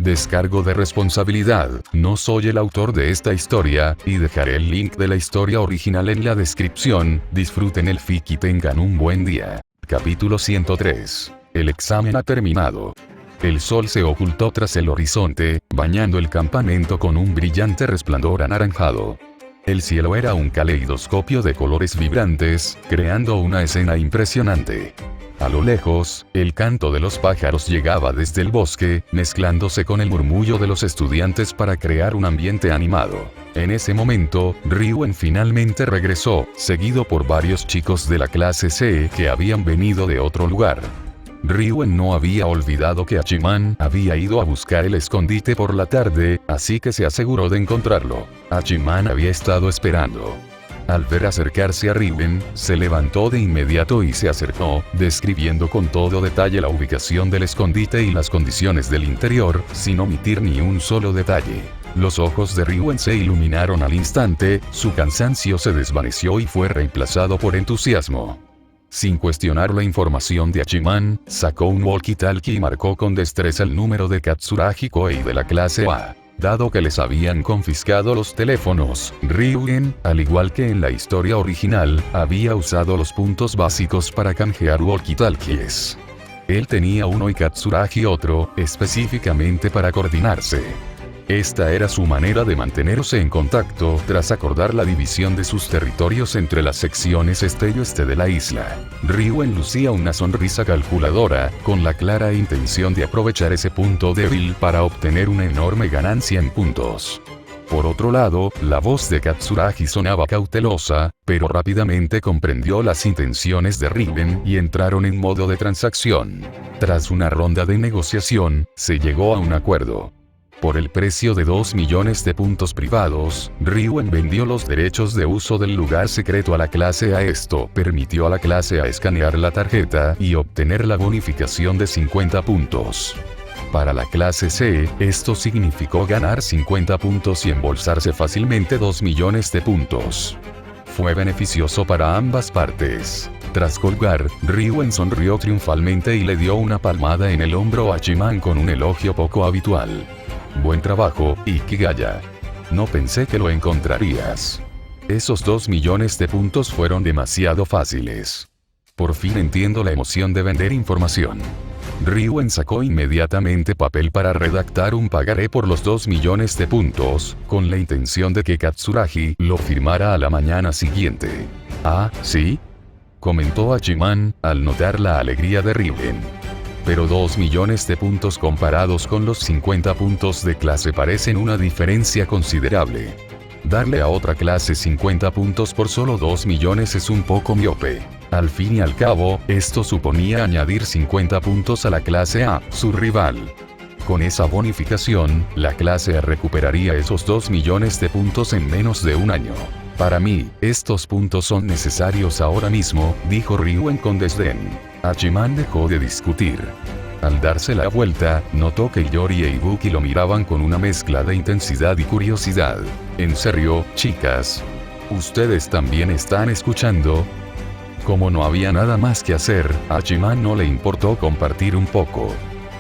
Descargo de responsabilidad, no soy el autor de esta historia, y dejaré el link de la historia original en la descripción. Disfruten el fic y tengan un buen día. Capítulo 103. El examen ha terminado. El sol se ocultó tras el horizonte, bañando el campamento con un brillante resplandor anaranjado. El cielo era un caleidoscopio de colores vibrantes, creando una escena impresionante. A lo lejos, el canto de los pájaros llegaba desde el bosque, mezclándose con el murmullo de los estudiantes para crear un ambiente animado. En ese momento, Ryuen finalmente regresó, seguido por varios chicos de la clase C que habían venido de otro lugar. Ryuen no había olvidado que Hachiman había ido a buscar el escondite por la tarde, así que se aseguró de encontrarlo. Hachiman había estado esperando. Al ver acercarse a Ryuen, se levantó de inmediato y se acercó, describiendo con todo detalle la ubicación del escondite y las condiciones del interior, sin omitir ni un solo detalle. Los ojos de Ryuen se iluminaron al instante, su cansancio se desvaneció y fue reemplazado por entusiasmo. Sin cuestionar la información de Hachiman, sacó un walkie-talkie y marcó con destreza el número de Katsuragi Koei de la clase A. Dado que les habían confiscado los teléfonos, Ryuen, al igual que en la historia original, había usado los puntos básicos para canjear walkie-talkies. Él tenía uno y Katsuragi otro, específicamente para coordinarse. Esta era su manera de mantenerse en contacto tras acordar la división de sus territorios entre las secciones este y oeste de la isla. Ryuen lucía una sonrisa calculadora, con la clara intención de aprovechar ese punto débil para obtener una enorme ganancia en puntos. Por otro lado, la voz de Katsuragi sonaba cautelosa, pero rápidamente comprendió las intenciones de Ryuen y entraron en modo de transacción. Tras una ronda de negociación, se llegó a un acuerdo. Por el precio de 2 millones de puntos privados, Ryuen vendió los derechos de uso del lugar secreto a la clase A. Esto permitió a la clase A escanear la tarjeta y obtener la bonificación de 50 puntos. Para la clase C, esto significó ganar 50 puntos y embolsarse fácilmente 2 millones de puntos. Fue beneficioso para ambas partes. Tras colgar, Ryuen sonrió triunfalmente y le dio una palmada en el hombro a Hachiman con un elogio poco habitual. Buen trabajo, Ikigaya. No pensé que lo encontrarías. Esos 2 millones de puntos fueron demasiado fáciles. Por fin entiendo la emoción de vender información. Ryuen sacó inmediatamente papel para redactar un pagaré por los 2 millones de puntos, con la intención de que Katsuragi lo firmara a la mañana siguiente. «Ah, ¿sí?», comentó Hachiman, al notar la alegría de Ryuen. Pero 2 millones de puntos comparados con los 50 puntos de clase parecen una diferencia considerable. Darle a otra clase 50 puntos por solo 2 millones es un poco miope. Al fin y al cabo, esto suponía añadir 50 puntos a la clase A, su rival. Con esa bonificación, la clase A recuperaría esos 2 millones de puntos en menos de un año. Para mí, estos puntos son necesarios ahora mismo, dijo Ryuen con desdén. Hachiman dejó de discutir. Al darse la vuelta, notó que Yori e Ibuki lo miraban con una mezcla de intensidad y curiosidad. ¿En serio, chicas? ¿Ustedes también están escuchando? Como no había nada más que hacer, a Hachiman no le importó compartir un poco.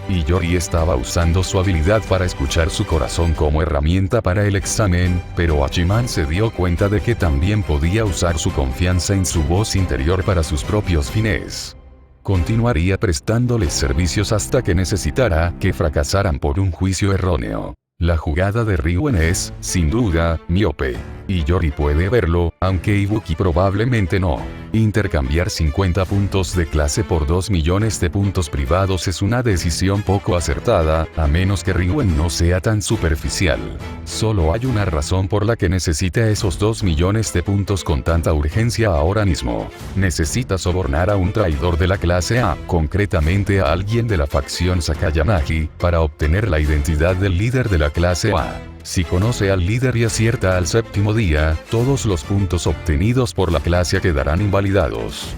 Y Yori estaba usando su habilidad para escuchar su corazón como herramienta para el examen, pero Hachiman se dio cuenta de que también podía usar su confianza en su voz interior para sus propios fines. Continuaría prestándoles servicios hasta que necesitara que fracasaran por un juicio erróneo. La jugada de Ryuen es, sin duda, miope. Y Yori puede verlo, aunque Ibuki probablemente no. Intercambiar 50 puntos de clase por 2 millones de puntos privados es una decisión poco acertada, a menos que Ryuen no sea tan superficial. Solo hay una razón por la que necesita esos 2 millones de puntos con tanta urgencia ahora mismo. Necesita sobornar a un traidor de la clase A, concretamente a alguien de la facción Sakayanagi, para obtener la identidad del líder de la clase A. Si conoce al líder y acierta al séptimo día, todos los puntos obtenidos por la clase quedarán invalidados.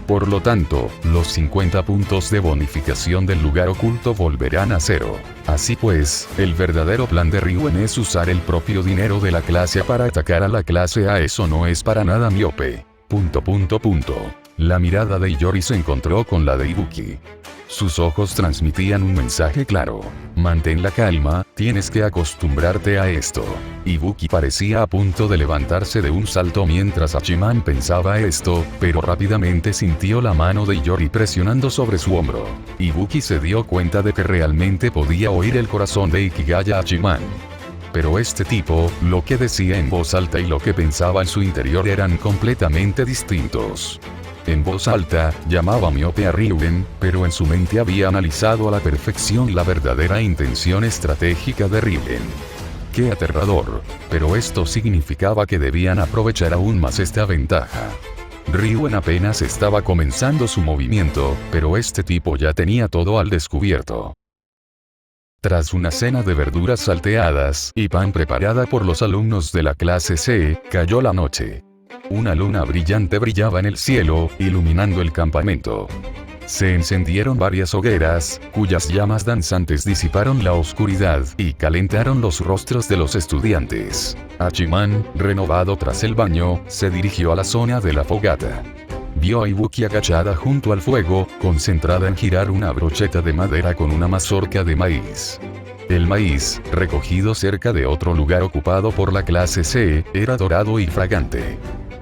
Por lo tanto, los 50 puntos de bonificación del lugar oculto volverán a cero. Así pues, el verdadero plan de Ryuen es usar el propio dinero de la clase A para atacar a la clase A. Eso no es para nada miope. La mirada de Yori se encontró con la de Ibuki. Sus ojos transmitían un mensaje claro. Mantén la calma, tienes que acostumbrarte a esto. Ibuki parecía a punto de levantarse de un salto mientras Hachiman pensaba esto, pero rápidamente sintió la mano de Iori presionando sobre su hombro. Ibuki se dio cuenta de que realmente podía oír el corazón de Ikigaya Hachiman. Pero este tipo, lo que decía en voz alta y lo que pensaba en su interior eran completamente distintos. En voz alta, llamaba miope a Ryugen, pero en su mente había analizado a la perfección la verdadera intención estratégica de Ryugen. ¡Qué aterrador! Pero esto significaba que debían aprovechar aún más esta ventaja. Ryugen apenas estaba comenzando su movimiento, pero este tipo ya tenía todo al descubierto. Tras una cena de verduras salteadas y pan preparada por los alumnos de la clase C, cayó la noche. Una luna brillante brillaba en el cielo, iluminando el campamento. Se encendieron varias hogueras, cuyas llamas danzantes disiparon la oscuridad y calentaron los rostros de los estudiantes. Hachiman, renovado tras el baño, se dirigió a la zona de la fogata. Vio a Ibuki agachada junto al fuego, concentrada en girar una brocheta de madera con una mazorca de maíz. El maíz, recogido cerca de otro lugar ocupado por la clase C, era dorado y fragante.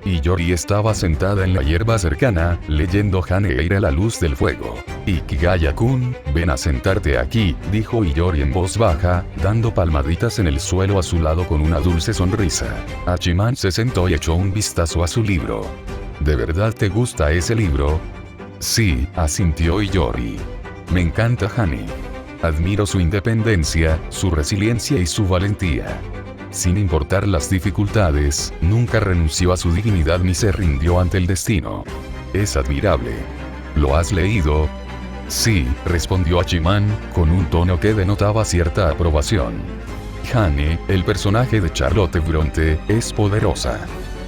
Iori estaba sentada en la hierba cercana, leyendo Hane a la luz del fuego. Ikigaya-kun, ven a sentarte aquí, dijo Iori en voz baja, dando palmaditas en el suelo a su lado con una dulce sonrisa. Hachiman se sentó y echó un vistazo a su libro. ¿De verdad te gusta ese libro? Sí, asintió Iori. Me encanta Hane. Admiro su independencia, su resiliencia y su valentía. Sin importar las dificultades, nunca renunció a su dignidad ni se rindió ante el destino. Es admirable. ¿Lo has leído? Sí, respondió Hachiman, con un tono que denotaba cierta aprobación. Hane, el personaje de Charlotte Bronte, es poderosa.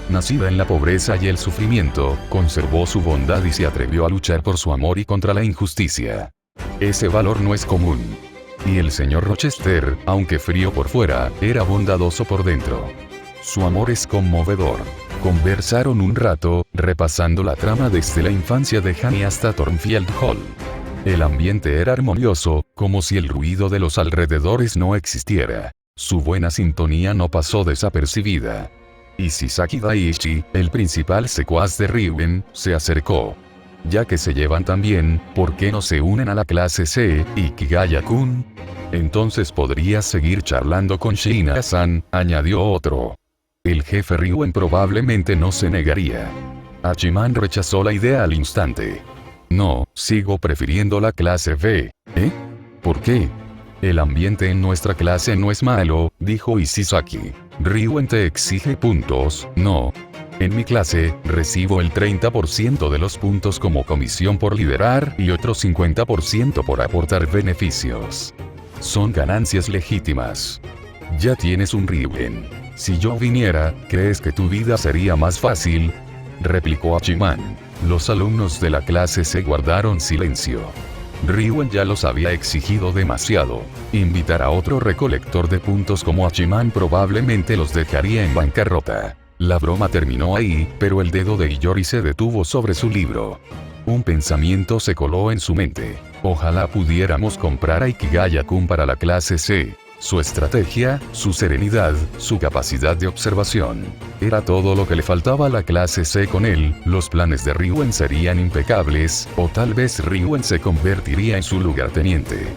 Nacida en la pobreza y el sufrimiento, conservó su bondad y se atrevió a luchar por su amor y contra la injusticia. Ese valor no es común. Y el señor Rochester, aunque frío por fuera, era bondadoso por dentro. Su amor es conmovedor. Conversaron un rato, repasando la trama desde la infancia de Hane hasta Thornfield Hall. El ambiente era armonioso, como si el ruido de los alrededores no existiera. Su buena sintonía no pasó desapercibida. Y Shisaki Daiichi, el principal secuaz de Ryugen, se acercó. Ya que se llevan tan bien, ¿por qué no se unen a la clase C, Ikigaya-kun? Entonces podrías seguir charlando con Shiina-san, añadió otro. El jefe Ryugen probablemente no se negaría. Hachiman rechazó la idea al instante. No, sigo prefiriendo la clase B. ¿Eh? ¿Por qué? El ambiente en nuestra clase no es malo, dijo Isizaki. Ryugen te exige puntos, no. En mi clase, recibo el 30% de los puntos como comisión por liderar y otro 50% por aportar beneficios. Son ganancias legítimas. Ya tienes un Ryugen. Si yo viniera, ¿crees que tu vida sería más fácil? Replicó Hachiman. Los alumnos de la clase se guardaron silencio. Ryugen ya los había exigido demasiado. Invitar a otro recolector de puntos como Hachiman probablemente los dejaría en bancarrota. La broma terminó ahí, pero el dedo de Iori se detuvo sobre su libro. Un pensamiento se coló en su mente. Ojalá pudiéramos comprar a Ikigaya-kun para la clase C. Su estrategia, su serenidad, su capacidad de observación. Era todo lo que le faltaba a la clase C con él. Los planes de Ryugen serían impecables, o tal vez Ryugen se convertiría en su lugarteniente.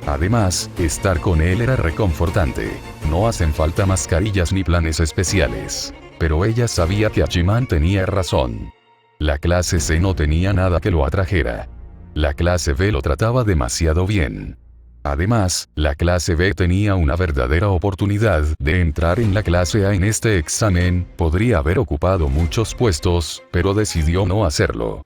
Además, estar con él era reconfortante. No hacen falta mascarillas ni planes especiales. Pero ella sabía que Hachiman tenía razón. La clase C no tenía nada que lo atrajera. La clase B lo trataba demasiado bien. Además, la clase B tenía una verdadera oportunidad de entrar en la clase A en este examen, podría haber ocupado muchos puestos, pero decidió no hacerlo.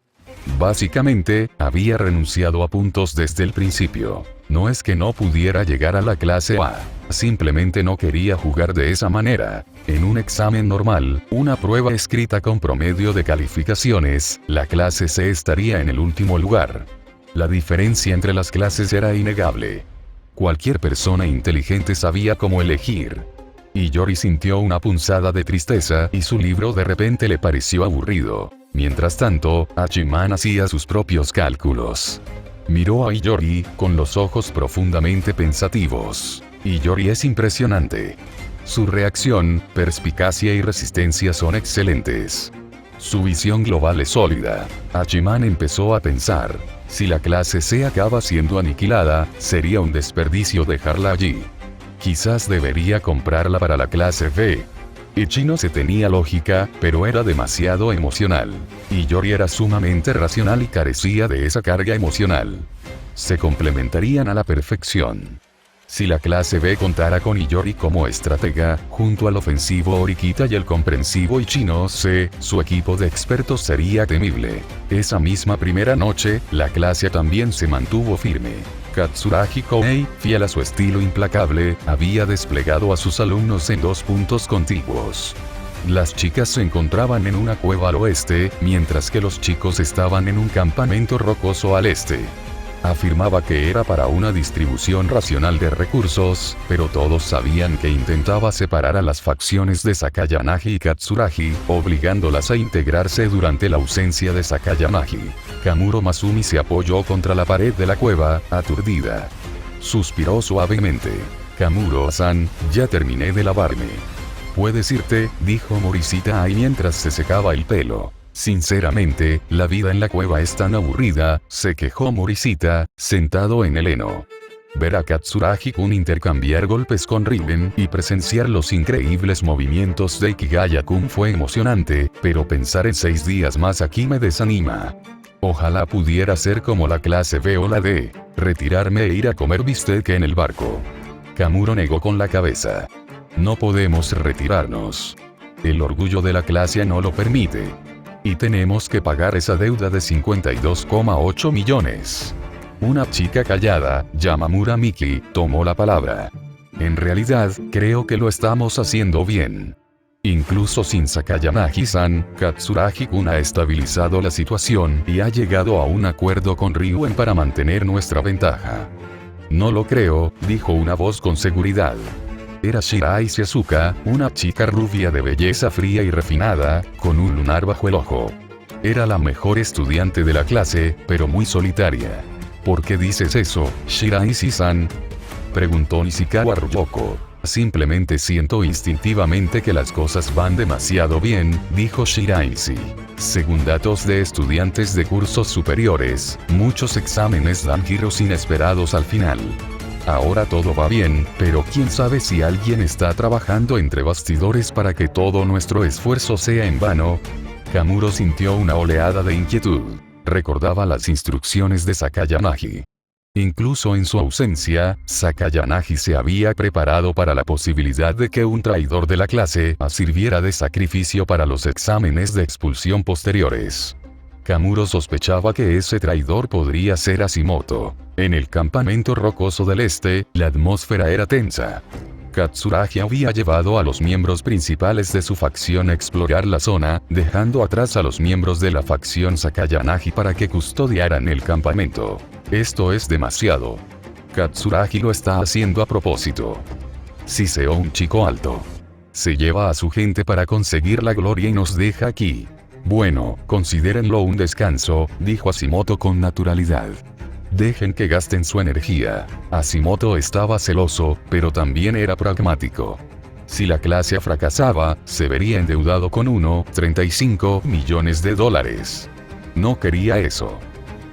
Básicamente, había renunciado a puntos desde el principio. No es que no pudiera llegar a la clase A, simplemente no quería jugar de esa manera. En un examen normal, una prueba escrita con promedio de calificaciones, la clase C estaría en el último lugar. La diferencia entre las clases era innegable. Cualquier persona inteligente sabía cómo elegir. Iori sintió una punzada de tristeza y su libro de repente le pareció aburrido. Mientras tanto, Hachiman hacía sus propios cálculos. Miró a Iyori, con los ojos profundamente pensativos. Iyori es impresionante. Su reacción, perspicacia y resistencia son excelentes. Su visión global es sólida. Hachiman empezó a pensar, si la clase C acaba siendo aniquilada, sería un desperdicio dejarla allí. Quizás debería comprarla para la clase B. Ichino se tenía lógica, pero era demasiado emocional. Iyori era sumamente racional y carecía de esa carga emocional. Se complementarían a la perfección. Si la clase B contara con Iyori como estratega, junto al ofensivo Horikita y el comprensivo Ichino C, su equipo de expertos sería temible. Esa misma primera noche, la clase A también se mantuvo firme. Katsuragi Koei, fiel a su estilo implacable, había desplegado a sus alumnos en 2 puntos contiguos. Las chicas se encontraban en una cueva al oeste, mientras que los chicos estaban en un campamento rocoso al este. Afirmaba que era para una distribución racional de recursos, pero todos sabían que intentaba separar a las facciones de Sakayanagi y Katsuragi, obligándolas a integrarse durante la ausencia de Sakayanagi. Kamuro Masumi se apoyó contra la pared de la cueva, aturdida. Suspiró suavemente. Kamuro-san, ya terminé de lavarme. Puedes irte, dijo Morishita Ai mientras se secaba el pelo. Sinceramente, la vida en la cueva es tan aburrida, se quejó Morishita, sentado en el heno. Ver a Katsuragi-kun intercambiar golpes con Riben y presenciar los increíbles movimientos de Ikigaya-kun fue emocionante, pero pensar en 6 días más aquí me desanima. Ojalá pudiera ser como la clase B o la D, retirarme e ir a comer bistec en el barco. Kamuro negó con la cabeza. No podemos retirarnos. El orgullo de la clase A no lo permite. Y tenemos que pagar esa deuda de 52,8 millones. Una chica callada, Yamamura Miki, tomó la palabra. En realidad, creo que lo estamos haciendo bien. Incluso sin Sakayanagi-san, Katsuragi-kun ha estabilizado la situación y ha llegado a un acuerdo con Ryuen para mantener nuestra ventaja. No lo creo, dijo una voz con seguridad. Era Shirai Shizuka, una chica rubia de belleza fría y refinada, con un lunar bajo el ojo. Era la mejor estudiante de la clase, pero muy solitaria. ¿Por qué dices eso, Shirai-san? Preguntó Nishikawa Ryoko. Simplemente siento instintivamente que las cosas van demasiado bien, dijo Shiraishi. Según datos de estudiantes de cursos superiores, muchos exámenes dan giros inesperados al final. Ahora todo va bien, pero quién sabe si alguien está trabajando entre bastidores para que todo nuestro esfuerzo sea en vano. Kamuro sintió una oleada de inquietud. Recordaba las instrucciones de Sakayanagi. Incluso en su ausencia, Sakayanagi se había preparado para la posibilidad de que un traidor de la clase A sirviera de sacrificio para los exámenes de expulsión posteriores. Kamuro sospechaba que ese traidor podría ser Hashimoto. En el campamento rocoso del este, la atmósfera era tensa. Katsuragi había llevado a los miembros principales de su facción a explorar la zona, dejando atrás a los miembros de la facción Sakayanagi para que custodiaran el campamento. Esto es demasiado. Katsuragi lo está haciendo a propósito. Siseó un chico alto. Se lleva a su gente para conseguir la gloria y nos deja aquí. Bueno, considérenlo un descanso, dijo Hashimoto con naturalidad. Dejen que gasten su energía. Hashimoto estaba celoso, pero también era pragmático. Si la clase A fracasaba, se vería endeudado con 1,35 millones de dólares. No quería eso.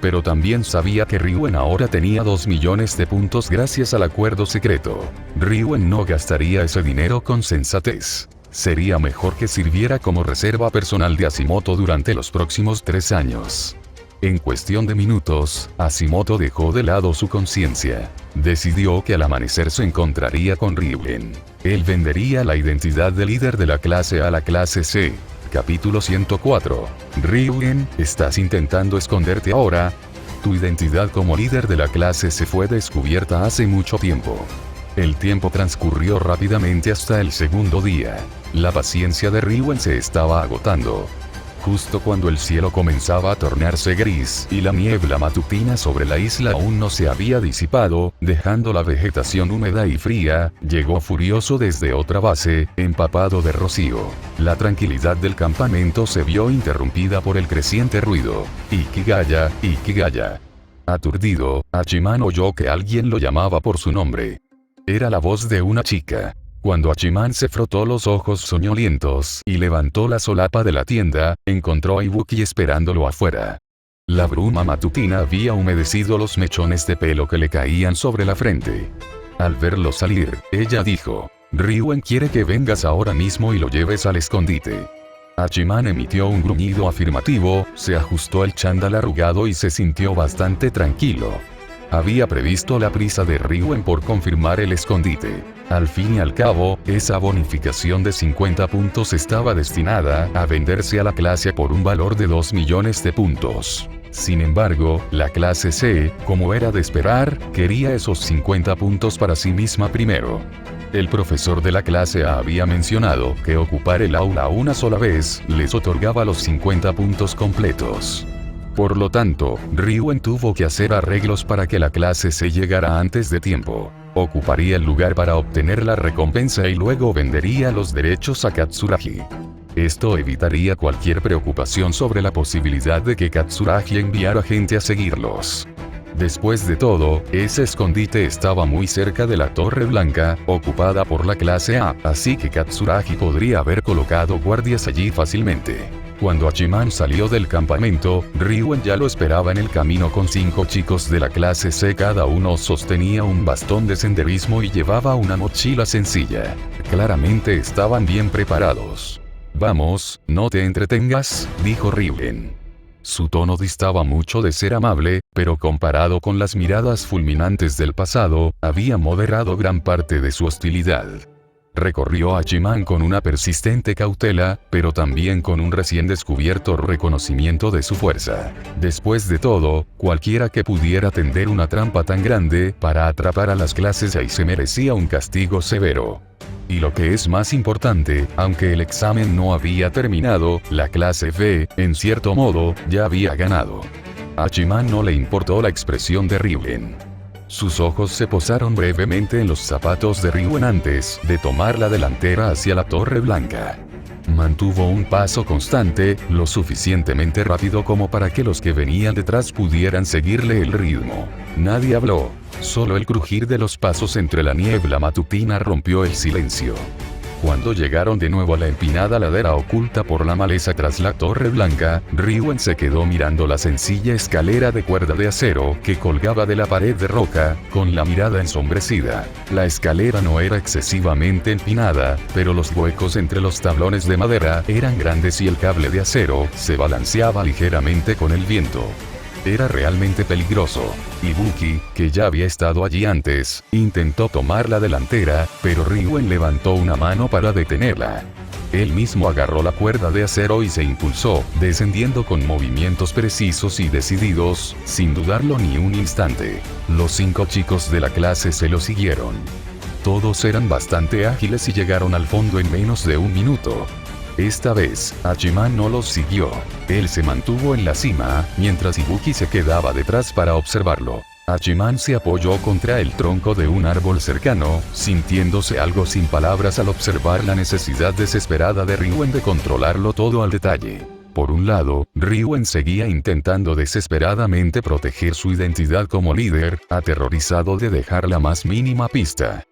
Pero también sabía que Ryuen ahora tenía 2 millones de puntos gracias al acuerdo secreto. Ryuen no gastaría ese dinero con sensatez. Sería mejor que sirviera como reserva personal de Hashimoto durante los próximos 3 años. En cuestión de minutos, Hashimoto dejó de lado su conciencia. Decidió que al amanecer se encontraría con Ryuen. Él vendería la identidad de líder de la clase A a la clase C. Capítulo 104. Ryuen, ¿estás intentando esconderte ahora? Tu identidad como líder de la clase C fue descubierta hace mucho tiempo. El tiempo transcurrió rápidamente hasta el segundo día. La paciencia de Ryuen se estaba agotando. Justo cuando el cielo comenzaba a tornarse gris y la niebla matutina sobre la isla aún no se había disipado, dejando la vegetación húmeda y fría, llegó furioso desde otra base, empapado de rocío. La tranquilidad del campamento se vio interrumpida por el creciente ruido. Ikigaya, Ikigaya. Aturdido, Hachiman oyó que alguien lo llamaba por su nombre. Era la voz de una chica. Cuando Hachiman se frotó los ojos soñolientos y levantó la solapa de la tienda, encontró a Ibuki esperándolo afuera. La bruma matutina había humedecido los mechones de pelo que le caían sobre la frente. Al verlo salir, ella dijo: Ryuen quiere que vengas ahora mismo y lo lleves al escondite. Hachiman emitió un gruñido afirmativo, se ajustó el chándal arrugado y se sintió bastante tranquilo. Había previsto la prisa de Ryuen por confirmar el escondite. Al fin y al cabo, esa bonificación de 50 puntos estaba destinada a venderse a la clase por un valor de 2 millones de puntos. Sin embargo, la clase C, como era de esperar, quería esos 50 puntos para sí misma primero. El profesor de la clase A había mencionado que ocupar el aula una sola vez les otorgaba los 50 puntos completos. Por lo tanto, Ryuen tuvo que hacer arreglos para que la clase C llegara antes de tiempo. Ocuparía el lugar para obtener la recompensa y luego vendería los derechos a Katsuragi. Esto evitaría cualquier preocupación sobre la posibilidad de que Katsuragi enviara gente a seguirlos. Después de todo, ese escondite estaba muy cerca de la Torre Blanca, ocupada por la clase A, así que Katsuragi podría haber colocado guardias allí fácilmente. Cuando Hachiman salió del campamento, Ryuen ya lo esperaba en el camino con 5 chicos de la clase C. Cada uno sostenía un bastón de senderismo y llevaba una mochila sencilla. Claramente estaban bien preparados. Vamos, no te entretengas, dijo Ryuen. Su tono distaba mucho de ser amable, pero comparado con las miradas fulminantes del pasado, había moderado gran parte de su hostilidad. Recorrió a Hachiman con una persistente cautela, pero también con un recién descubierto reconocimiento de su fuerza. Después de todo, cualquiera que pudiera tender una trampa tan grande para atrapar a las clases A se merecía un castigo severo. Y lo que es más importante, aunque el examen no había terminado, la clase B, en cierto modo, ya había ganado. A Hachiman no le importó la expresión de Ryuen. Sus ojos se posaron brevemente en los zapatos de Ryuen antes de tomar la delantera hacia la Torre Blanca. Mantuvo un paso constante, lo suficientemente rápido como para que los que venían detrás pudieran seguirle el ritmo. Nadie habló. Solo el crujir de los pasos entre la niebla matutina rompió el silencio. Cuando llegaron de nuevo a la empinada ladera oculta por la maleza tras la Torre Blanca, Ryuen se quedó mirando la sencilla escalera de cuerda de acero que colgaba de la pared de roca, con la mirada ensombrecida. La escalera no era excesivamente empinada, pero los huecos entre los tablones de madera eran grandes y el cable de acero se balanceaba ligeramente con el viento. Era realmente peligroso. Ibuki, que ya había estado allí antes, intentó tomar la delantera, pero Ryuen levantó una mano para detenerla. Él mismo agarró la cuerda de acero y se impulsó, descendiendo con movimientos precisos y decididos, sin dudarlo ni un instante. Los 5 chicos de la clase se lo siguieron. Todos eran bastante ágiles y llegaron al fondo en menos de un minuto. Esta vez, Hachiman no los siguió. Él se mantuvo en la cima, mientras Ibuki se quedaba detrás para observarlo. Hachiman se apoyó contra el tronco de un árbol cercano, sintiéndose algo sin palabras al observar la necesidad desesperada de Ryuen de controlarlo todo al detalle. Por un lado, Ryuen seguía intentando desesperadamente proteger su identidad como líder, aterrorizado de dejar la más mínima pista.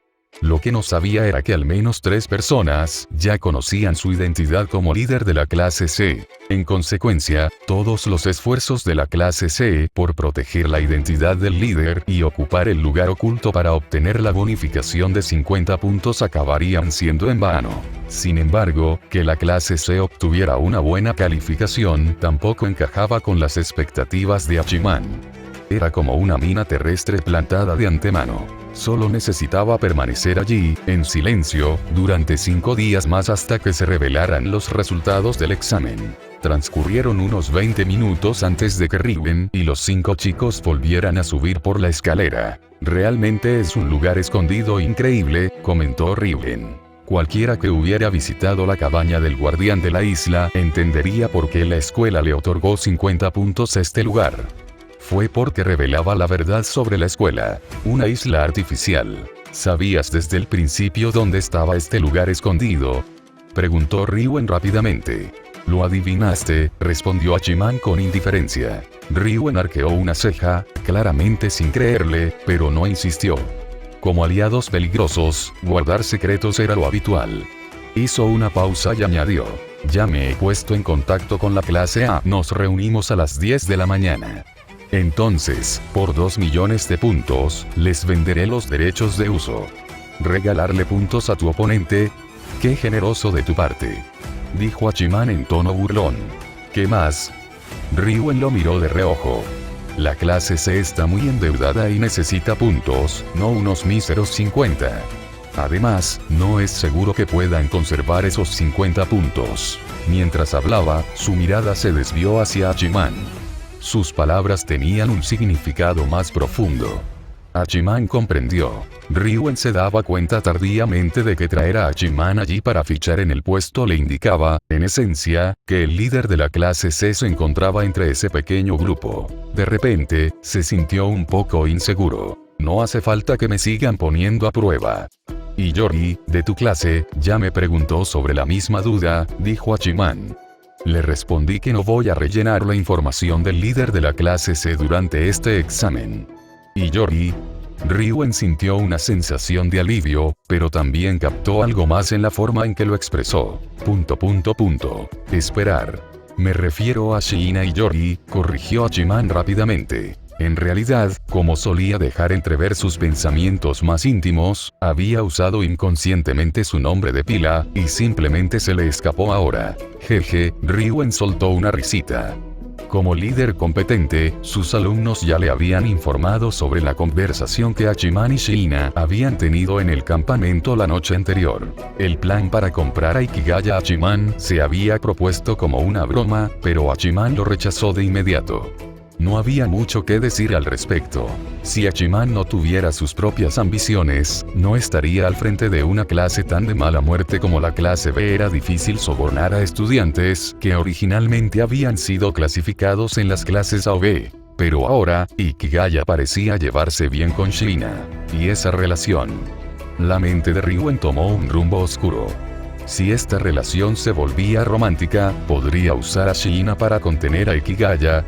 Lo que no sabía era que al menos 3 personas ya conocían su identidad como líder de la clase C. En consecuencia, todos los esfuerzos de la clase C por proteger la identidad del líder y ocupar el lugar oculto para obtener la bonificación de 50 puntos acabarían siendo en vano. Sin embargo, que la clase C obtuviera una buena calificación tampoco encajaba con las expectativas de Hachiman. Era como una mina terrestre plantada de antemano. Solo necesitaba permanecer allí, en silencio, durante 5 días más hasta que se revelaran los resultados del examen. Transcurrieron unos 20 minutos antes de que Ryuen y los 5 chicos volvieran a subir por la escalera. Realmente es un lugar escondido increíble, comentó Ryuen. Cualquiera que hubiera visitado la cabaña del guardián de la isla entendería por qué la escuela le otorgó 50 puntos a este lugar. Fue porque revelaba la verdad sobre la escuela. Una isla artificial. ¿Sabías desde el principio dónde estaba este lugar escondido?, preguntó Ryuen rápidamente. Lo adivinaste, respondió Hachiman con indiferencia. Ryuen arqueó una ceja, claramente sin creerle, pero no insistió. Como aliados peligrosos, guardar secretos era lo habitual. Hizo una pausa y añadió: ya me he puesto en contacto con la clase A. Nos reunimos a las 10 de la mañana. Entonces, por 2 millones de puntos, les venderé los derechos de uso. ¿Regalarle puntos a tu oponente? Qué generoso de tu parte, dijo Hachiman en tono burlón. ¿Qué más? Ryuen lo miró de reojo. La clase C está muy endeudada y necesita puntos, no unos míseros 50. Además, no es seguro que puedan conservar esos 50 puntos. Mientras hablaba, su mirada se desvió hacia Hachiman. Sus palabras tenían un significado más profundo. Hachiman comprendió. Ryuen se daba cuenta tardíamente de que traer a Hachiman allí para fichar en el puesto le indicaba, en esencia, que el líder de la clase C se encontraba entre ese pequeño grupo. De repente, se sintió un poco inseguro. No hace falta que me sigan poniendo a prueba. Y Yori, de tu clase, ya me preguntó sobre la misma duda, dijo Hachiman. Le respondí que no voy a rellenar la información del líder de la clase C durante este examen. ¿Y Yori? Ryuen sintió una sensación de alivio, pero también captó algo más en la forma en que lo expresó. Esperar. Me refiero a Shiina y Yori, corrigió Hachiman rápidamente. En realidad, como solía dejar entrever sus pensamientos más íntimos, había usado inconscientemente su nombre de pila, y simplemente se le escapó ahora. Jeje, Ryuen soltó una risita. Como líder competente, sus alumnos ya le habían informado sobre la conversación que Hachiman y Shiina habían tenido en el campamento la noche anterior. El plan para comprar a Ikigaya Hachiman se había propuesto como una broma, pero Hachiman lo rechazó de inmediato. No había mucho que decir al respecto. Si Hachiman no tuviera sus propias ambiciones, no estaría al frente de una clase tan de mala muerte como la clase B. Era difícil sobornar a estudiantes que originalmente habían sido clasificados en las clases A o B. Pero ahora, Ikigaya parecía llevarse bien con Shiina. Y esa relación. La mente de Ryuen tomó un rumbo oscuro. Si esta relación se volvía romántica, podría usar a Shiina para contener a Ikigaya.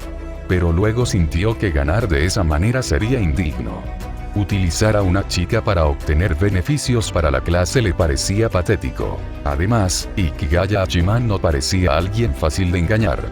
Pero luego sintió que ganar de esa manera sería indigno. Utilizar a una chica para obtener beneficios para la clase le parecía patético. Además, Ikigaya Hachiman no parecía alguien fácil de engañar.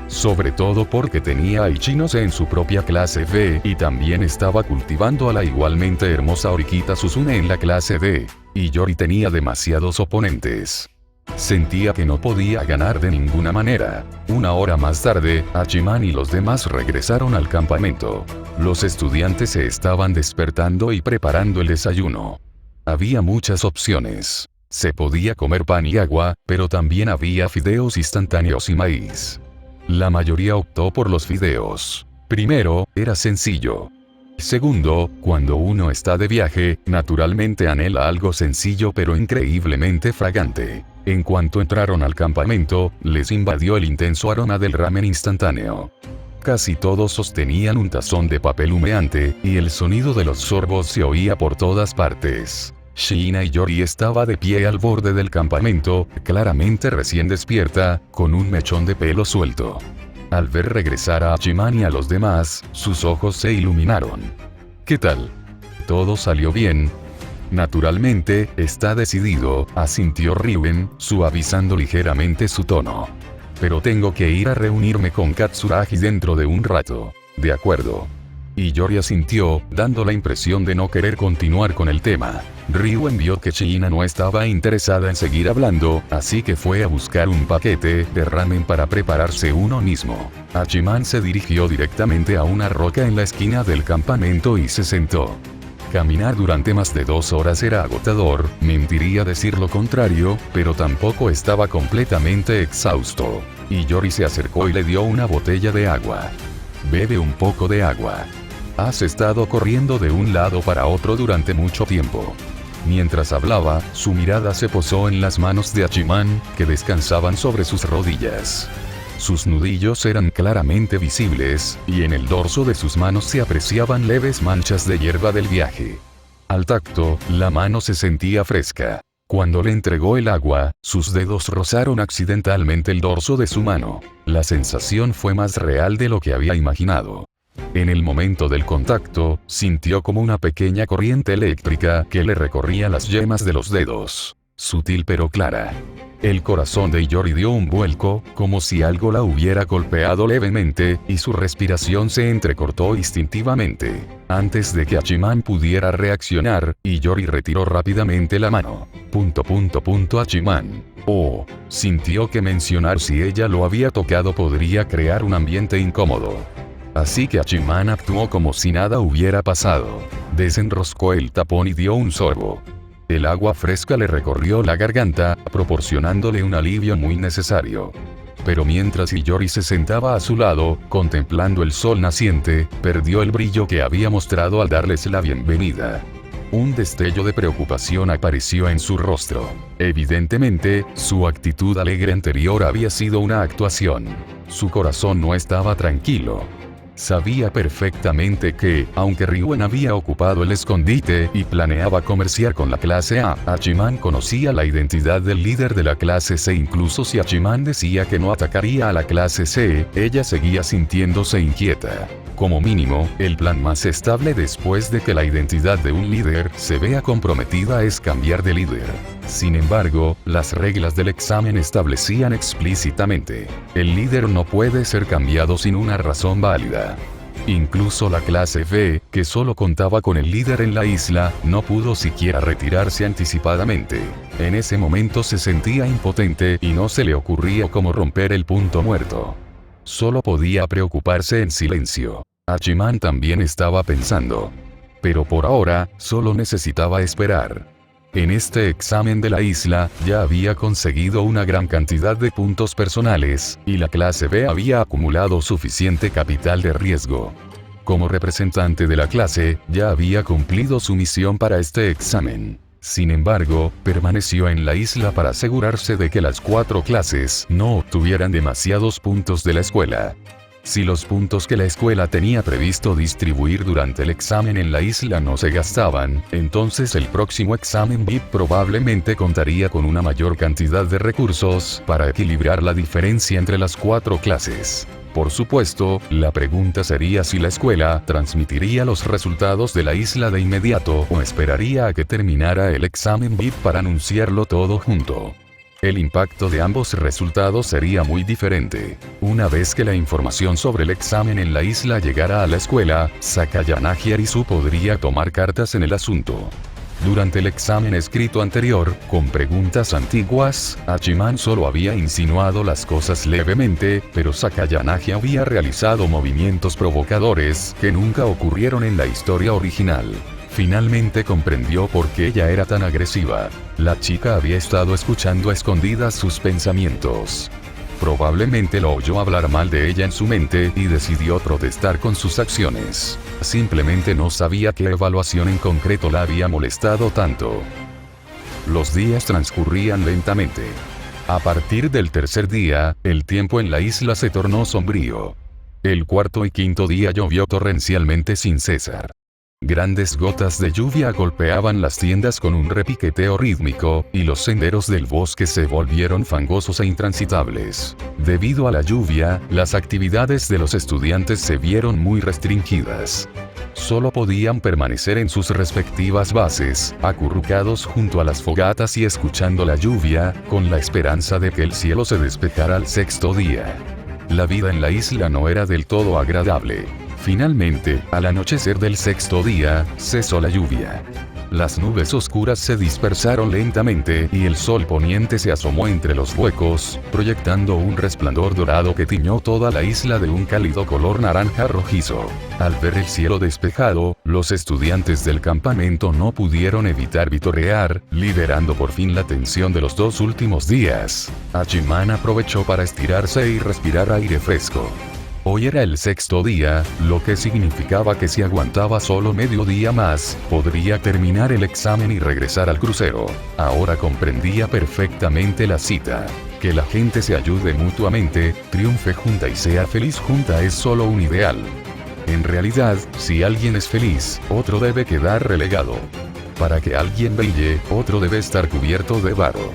Sobre todo porque tenía a Ichinose en su propia clase B y también estaba cultivando a la igualmente hermosa Orikita Susune en la clase D. Y Yori tenía demasiados oponentes. Sentía que no podía ganar de ninguna manera. Una hora más tarde, Hachiman y los demás regresaron al campamento. Los estudiantes se estaban despertando y preparando el desayuno. Había muchas opciones. Se podía comer pan y agua, pero también había fideos instantáneos y maíz. La mayoría optó por los fideos. Primero, era sencillo. Segundo, cuando uno está de viaje, naturalmente anhela algo sencillo pero increíblemente fragante. En cuanto entraron al campamento, les invadió el intenso aroma del ramen instantáneo. Casi todos sostenían un tazón de papel humeante, y el sonido de los sorbos se oía por todas partes. Shiina y Yori estaba de pie al borde del campamento, claramente recién despierta, con un mechón de pelo suelto. Al ver regresar a Hachiman y a los demás, sus ojos se iluminaron. ¿Qué tal? ¿Todo salió bien? Naturalmente, está decidido, asintió Ryuen, suavizando ligeramente su tono. Pero tengo que ir a reunirme con Katsuragi dentro de un rato. De acuerdo. Y Yori asintió, dando la impresión de no querer continuar con el tema. Ryuen vio que Shiina no estaba interesada en seguir hablando, así que fue a buscar un paquete de ramen para prepararse uno mismo. Hachiman se dirigió directamente a una roca en la esquina del campamento y se sentó. Caminar durante más de 2 horas era agotador, mentiría decir lo contrario, pero tampoco estaba completamente exhausto. Y Yori se acercó y le dio una botella de agua. Bebe un poco de agua. Has estado corriendo de un lado para otro durante mucho tiempo. Mientras hablaba, su mirada se posó en las manos de Hachiman, que descansaban sobre sus rodillas. Sus nudillos eran claramente visibles, y en el dorso de sus manos se apreciaban leves manchas de hierba del viaje. Al tacto, la mano se sentía fresca. Cuando le entregó el agua, sus dedos rozaron accidentalmente el dorso de su mano. La sensación fue más real de lo que había imaginado. En el momento del contacto, sintió como una pequeña corriente eléctrica que le recorría las yemas de los dedos. Sutil pero clara. El corazón de Iori dio un vuelco, como si algo la hubiera golpeado levemente, y su respiración se entrecortó instintivamente. Antes de que Hachiman pudiera reaccionar, Iori retiró rápidamente la mano. Hachiman. Oh, sintió que mencionar si ella lo había tocado podría crear un ambiente incómodo. Así que Hachiman actuó como si nada hubiera pasado. Desenroscó el tapón y dio un sorbo. El agua fresca le recorrió la garganta, proporcionándole un alivio muy necesario. Pero mientras Iori se sentaba a su lado, contemplando el sol naciente, perdió el brillo que había mostrado al darles la bienvenida. Un destello de preocupación apareció en su rostro. Evidentemente, su actitud alegre anterior había sido una actuación. Su corazón no estaba tranquilo. Sabía perfectamente que, aunque Ryuen había ocupado el escondite y planeaba comerciar con la clase A, Hachiman conocía la identidad del líder de la clase C. Incluso si Hachiman decía que no atacaría a la clase C, ella seguía sintiéndose inquieta. Como mínimo, el plan más estable después de que la identidad de un líder se vea comprometida es cambiar de líder. Sin embargo, las reglas del examen establecían explícitamente: el líder no puede ser cambiado sin una razón válida. Incluso la clase B, que solo contaba con el líder en la isla, no pudo siquiera retirarse anticipadamente. En ese momento se sentía impotente y no se le ocurría cómo romper el punto muerto. Solo podía preocuparse en silencio. Hachiman también estaba pensando. Pero por ahora, solo necesitaba esperar. En este examen de la isla, ya había conseguido una gran cantidad de puntos personales, y la clase B había acumulado suficiente capital de riesgo. Como representante de la clase, ya había cumplido su misión para este examen. Sin embargo, permaneció en la isla para asegurarse de que las 4 clases no obtuvieran demasiados puntos de la escuela. Si los puntos que la escuela tenía previsto distribuir durante el examen en la isla no se gastaban, entonces el próximo examen VIP probablemente contaría con una mayor cantidad de recursos para equilibrar la diferencia entre las 4 clases. Por supuesto, la pregunta sería si la escuela transmitiría los resultados de la isla de inmediato o esperaría a que terminara el examen VIP para anunciarlo todo junto. El impacto de ambos resultados sería muy diferente. Una vez que la información sobre el examen en la isla llegara a la escuela, Sakayanagi Arisu podría tomar cartas en el asunto. Durante el examen escrito anterior, con preguntas antiguas, Hachiman solo había insinuado las cosas levemente, pero Sakayanagi había realizado movimientos provocadores que nunca ocurrieron en la historia original. Finalmente comprendió por qué ella era tan agresiva. La chica había estado escuchando a escondidas sus pensamientos. Probablemente lo oyó hablar mal de ella en su mente y decidió protestar con sus acciones. Simplemente no sabía qué evaluación en concreto la había molestado tanto. Los días transcurrían lentamente. A partir del tercer día, el tiempo en la isla se tornó sombrío. El cuarto y quinto día llovió torrencialmente sin cesar. Grandes gotas de lluvia golpeaban las tiendas con un repiqueteo rítmico, y los senderos del bosque se volvieron fangosos e intransitables. Debido a la lluvia, las actividades de los estudiantes se vieron muy restringidas. Solo podían permanecer en sus respectivas bases, acurrucados junto a las fogatas y escuchando la lluvia, con la esperanza de que el cielo se despejara al sexto día. La vida en la isla no era del todo agradable. Finalmente, al anochecer del sexto día, cesó la lluvia. Las nubes oscuras se dispersaron lentamente y el sol poniente se asomó entre los huecos, proyectando un resplandor dorado que tiñó toda la isla de un cálido color naranja rojizo. Al ver el cielo despejado, los estudiantes del campamento no pudieron evitar vitorear, liberando por fin la tensión de los 2 últimos días. Hachiman aprovechó para estirarse y respirar aire fresco. Hoy era el sexto día, lo que significaba que si aguantaba solo medio día más, podría terminar el examen y regresar al crucero. Ahora comprendía perfectamente la cita. Que la gente se ayude mutuamente, triunfe junta y sea feliz junta es solo un ideal. En realidad, si alguien es feliz, otro debe quedar relegado. para que alguien brille, otro debe estar cubierto de barro.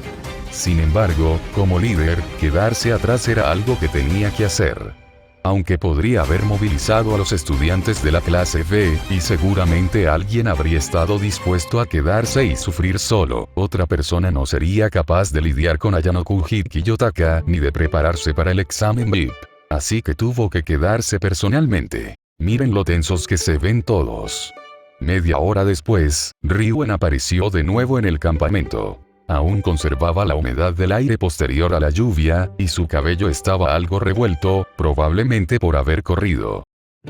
Sin embargo, como líder, quedarse atrás era algo que tenía que hacer. Aunque podría haber movilizado a los estudiantes de la clase B, y seguramente alguien habría estado dispuesto a quedarse y sufrir solo, otra persona no sería capaz de lidiar con Ayano Kiyotaka ni de prepararse para el examen VIP. Así que tuvo que quedarse personalmente. Miren lo tensos que se ven todos. Media hora después, Ryuen apareció de nuevo en el campamento. Aún conservaba la humedad del aire posterior a la lluvia, y su cabello estaba algo revuelto, probablemente por haber corrido.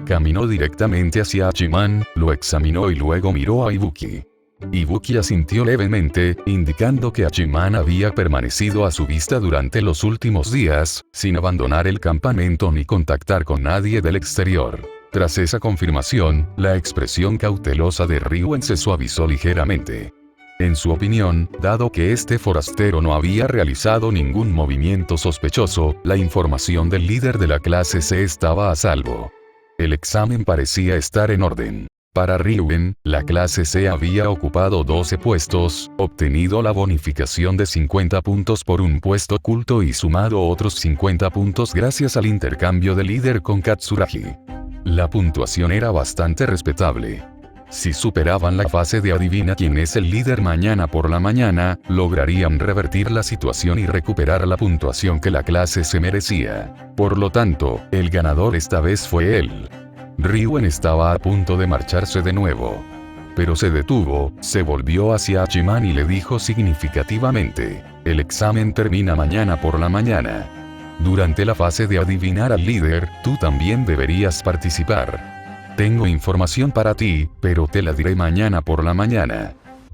Caminó directamente hacia Hachiman, lo examinó y luego miró a Ibuki. Ibuki asintió levemente, indicando que Hachiman había permanecido a su vista durante los últimos días, sin abandonar el campamento ni contactar con nadie del exterior. Tras esa confirmación, la expresión cautelosa de Ryuen se suavizó ligeramente. En su opinión, dado que este forastero no había realizado ningún movimiento sospechoso, la información del líder de la clase C estaba a salvo. El examen parecía estar en orden. Para Ryuen, la clase C había ocupado 12 puestos, obtenido la bonificación de 50 puntos por un puesto oculto y sumado otros 50 puntos gracias al intercambio de líder con Katsuragi. La puntuación era bastante respetable. Si superaban la fase de adivina quién es el líder mañana por la mañana, lograrían revertir la situación y recuperar la puntuación que la clase se merecía. Por lo tanto, el ganador esta vez fue él. Ryuen estaba a punto de marcharse de nuevo. Pero se detuvo, se volvió hacia Hachiman y le dijo significativamente: el examen termina mañana por la mañana. Durante la fase de adivinar al líder, tú también deberías participar. Tengo información para ti, pero te la diré mañana por la mañana.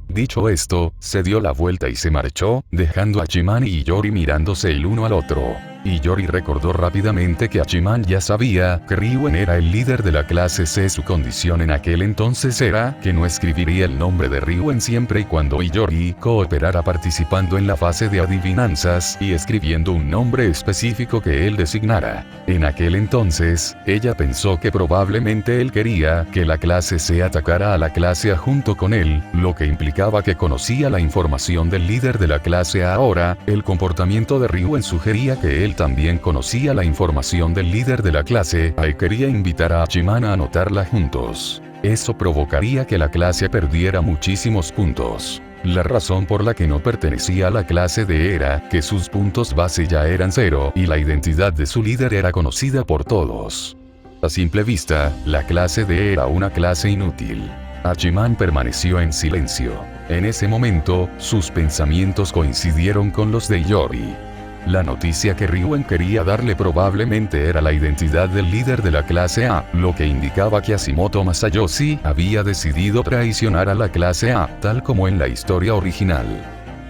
Dicho esto, se dio la vuelta y se marchó, dejando a Hachiman y Iori mirándose el uno al otro. Iori recordó rápidamente que Hachiman ya sabía que Ryuen era el líder de la clase C. Su condición en aquel entonces era que no escribiría el nombre de Ryuen siempre y cuando Iori cooperara participando en la fase de adivinanzas y escribiendo un nombre específico que él designara. En aquel entonces, ella pensó que probablemente él quería que la clase C atacara a la clase A junto con él, lo que implicaba que conocía la información del líder de la clase A. Ahora, el comportamiento de Ryuen sugería que él también conocía la información del líder de la clase A y quería invitar a Hachiman a anotarla juntos. Eso provocaría que la clase perdiera muchísimos puntos. La razón por la que no pertenecía a la clase D era que sus puntos base ya eran 0 y la identidad de su líder era conocida por todos. A simple vista, la clase D era una clase inútil. Hachiman permaneció en silencio. En ese momento, sus pensamientos coincidieron con los de Iori. La noticia que Ryuen quería darle probablemente era la identidad del líder de la clase A, lo que indicaba que Hashimoto Masayoshi había decidido traicionar a la clase A, tal como en la historia original.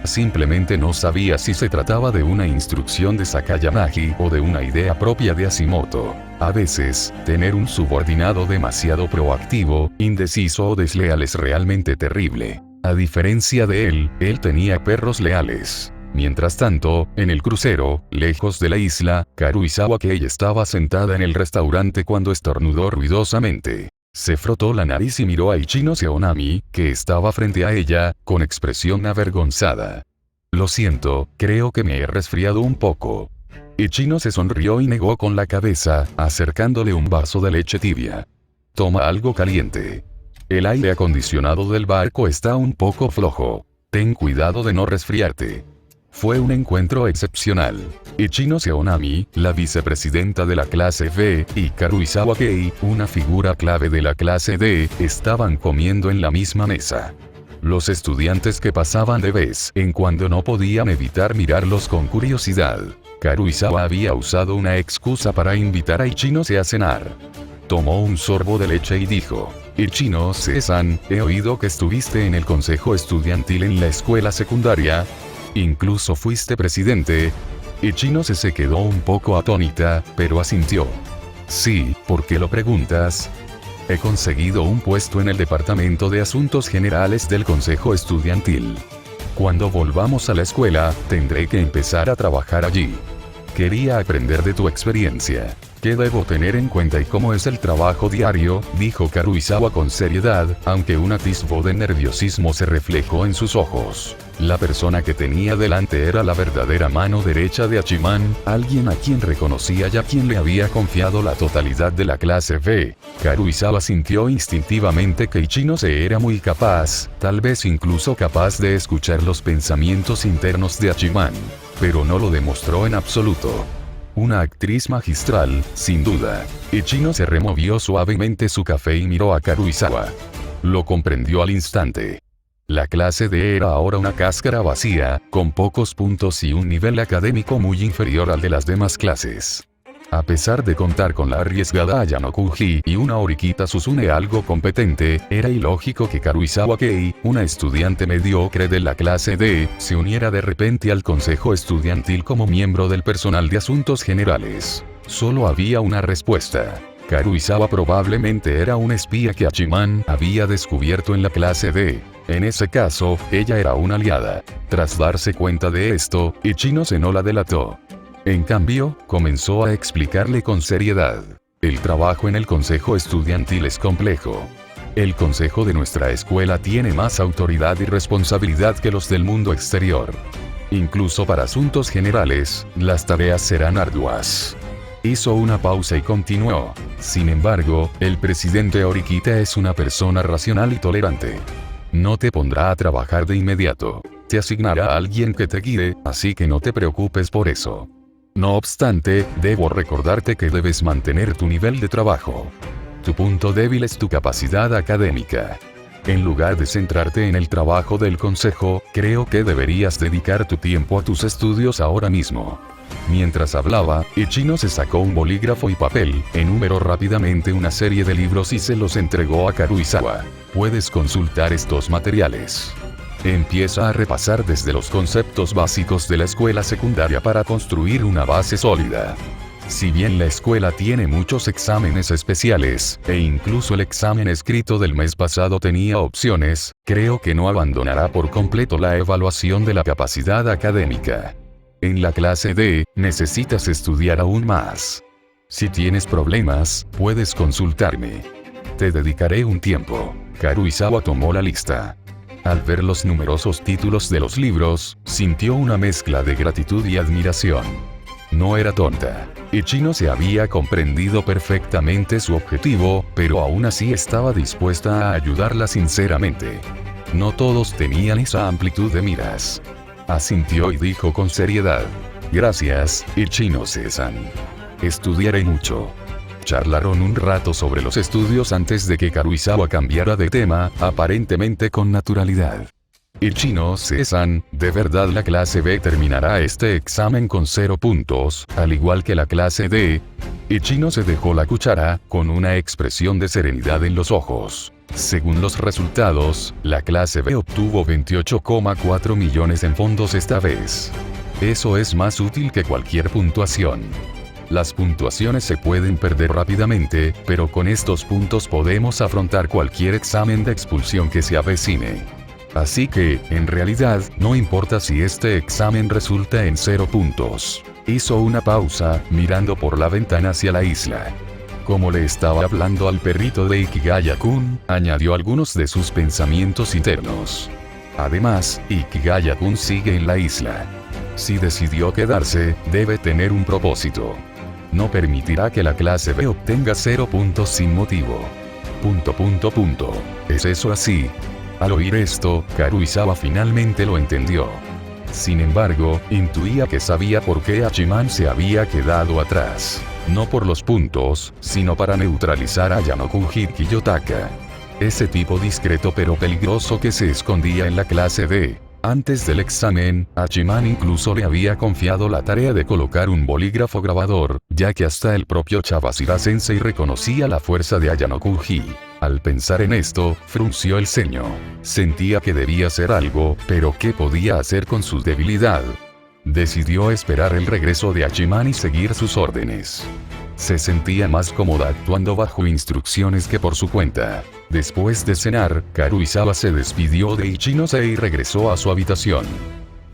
Simplemente no sabía si se trataba de una instrucción de Sakayanagi o de una idea propia de Hashimoto. A veces, tener un subordinado demasiado proactivo, indeciso o desleal es realmente terrible. A diferencia de él tenía perros leales. Mientras tanto, en el crucero, lejos de la isla, Karuizawa Kei estaba sentada en el restaurante cuando estornudó ruidosamente. Se frotó la nariz y miró a Ichino Seonami, que estaba frente a ella, con expresión avergonzada. Lo siento, creo que me he resfriado un poco. Ichino se sonrió y negó con la cabeza, acercándole un vaso de leche tibia. Toma algo caliente. El aire acondicionado del barco está un poco flojo. Ten cuidado de no resfriarte. Fue un encuentro excepcional. Ichino Seonami, la vicepresidenta de la clase B, y Karuizawa Kei, una figura clave de la clase D, estaban comiendo en la misma mesa. Los estudiantes que pasaban de vez en cuando no podían evitar mirarlos con curiosidad. Karuizawa había usado una excusa para invitar a Ichino-se a cenar. Tomó un sorbo de leche y dijo: Ichino-se-san, he oído que estuviste en el consejo estudiantil en la escuela secundaria. Incluso fuiste presidente. Ichino-se se quedó un poco atónita, pero asintió. Sí, ¿por qué lo preguntas? He conseguido un puesto en el Departamento de Asuntos Generales del Consejo Estudiantil. Cuando volvamos a la escuela, tendré que empezar a trabajar allí. Quería aprender de tu experiencia. ¿Qué debo tener en cuenta y cómo es el trabajo diario?, dijo Karuizawa con seriedad, aunque un atisbo de nerviosismo se reflejó en sus ojos. La persona que tenía delante era la verdadera mano derecha de Hachiman, alguien a quien reconocía y a quien le había confiado la totalidad de la clase B. Karuizawa sintió instintivamente que Ichinose era muy capaz, tal vez incluso capaz de escuchar los pensamientos internos de Hachiman. Pero no lo demostró en absoluto. Una actriz magistral, sin duda. Ichinose removió suavemente su café y miró a Karuizawa. Lo comprendió al instante. La clase D era ahora una cáscara vacía, con pocos puntos y un nivel académico muy inferior al de las demás clases. A pesar de contar con la arriesgada Ayano-Kuji y una Orikita Susune algo competente, era ilógico que Karuizawa Kei, una estudiante mediocre de la clase D, se uniera de repente al consejo estudiantil como miembro del personal de asuntos generales. Solo había una respuesta. Karuizawa probablemente era un espía que Hachiman había descubierto en la clase D. En ese caso, ella era una aliada. Tras darse cuenta de esto, Ichinose no la delató. En cambio, comenzó a explicarle con seriedad. El trabajo en el consejo estudiantil es complejo. El consejo de nuestra escuela tiene más autoridad y responsabilidad que los del mundo exterior. Incluso para asuntos generales, las tareas serán arduas. Hizo una pausa y continuó. Sin embargo, el presidente Orikita es una persona racional y tolerante. No te pondrá a trabajar de inmediato. Te asignará a alguien que te guíe, así que no te preocupes por eso. No obstante, debo recordarte que debes mantener tu nivel de trabajo. Tu punto débil es tu capacidad académica. En lugar de centrarte en el trabajo del consejo, creo que deberías dedicar tu tiempo a tus estudios ahora mismo. Mientras hablaba, Ichinose sacó un bolígrafo y papel, enumeró rápidamente una serie de libros y se los entregó a Karuizawa. Puedes consultar estos materiales. Empieza a repasar desde los conceptos básicos de la escuela secundaria para construir una base sólida. Si bien la escuela tiene muchos exámenes especiales, e incluso el examen escrito del mes pasado tenía opciones, creo que no abandonará por completo la evaluación de la capacidad académica. En la clase D, necesitas estudiar aún más. Si tienes problemas, puedes consultarme. Te dedicaré un tiempo. Karuizawa tomó la lista. Al ver los numerosos títulos de los libros, sintió una mezcla de gratitud y admiración. No era tonta. Ichinose había comprendido perfectamente su objetivo, pero aún así estaba dispuesta a ayudarla sinceramente. No todos tenían esa amplitud de miras. Asintió y dijo con seriedad: Gracias, Ichinose-san. Estudiaré mucho. Charlaron un rato sobre los estudios antes de que Karuizawa cambiara de tema, aparentemente con naturalidad. Ichinose-san, ¿de verdad la clase B terminará este examen con 0 puntos, al igual que la clase D? Ichinose dejó la cuchara, con una expresión de serenidad en los ojos. Según los resultados, la clase B obtuvo 28,4 millones en fondos esta vez. Eso es más útil que cualquier puntuación. Las puntuaciones se pueden perder rápidamente, pero con estos puntos podemos afrontar cualquier examen de expulsión que se avecine. Así que, en realidad, no importa si este examen resulta en 0 puntos. Hizo una pausa, mirando por la ventana hacia la isla. Como le estaba hablando al perrito de Ikigaya-kun, añadió algunos de sus pensamientos internos. Además, Ikigaya-kun sigue en la isla. Si decidió quedarse, debe tener un propósito. No permitirá que la clase B obtenga 0 puntos sin motivo. ... ¿Es eso así? Al oír esto, Karuizawa finalmente lo entendió. Sin embargo, intuía que sabía por qué Hachiman se había quedado atrás. No por los puntos, sino para neutralizar a Ayano-Kuji Kiyotaka. Ese tipo discreto pero peligroso que se escondía en la clase D. Antes del examen, Hachiman incluso le había confiado la tarea de colocar un bolígrafo grabador, ya que hasta el propio Chabashira-sensei reconocía la fuerza de Ayano-Kuji. Al pensar en esto, frunció el ceño. Sentía que debía hacer algo, pero ¿qué podía hacer con su debilidad? Decidió esperar el regreso de Hachiman y seguir sus órdenes. Se sentía más cómoda actuando bajo instrucciones que por su cuenta. Después de cenar, Karuizawa se despidió de Ichinose y regresó a su habitación.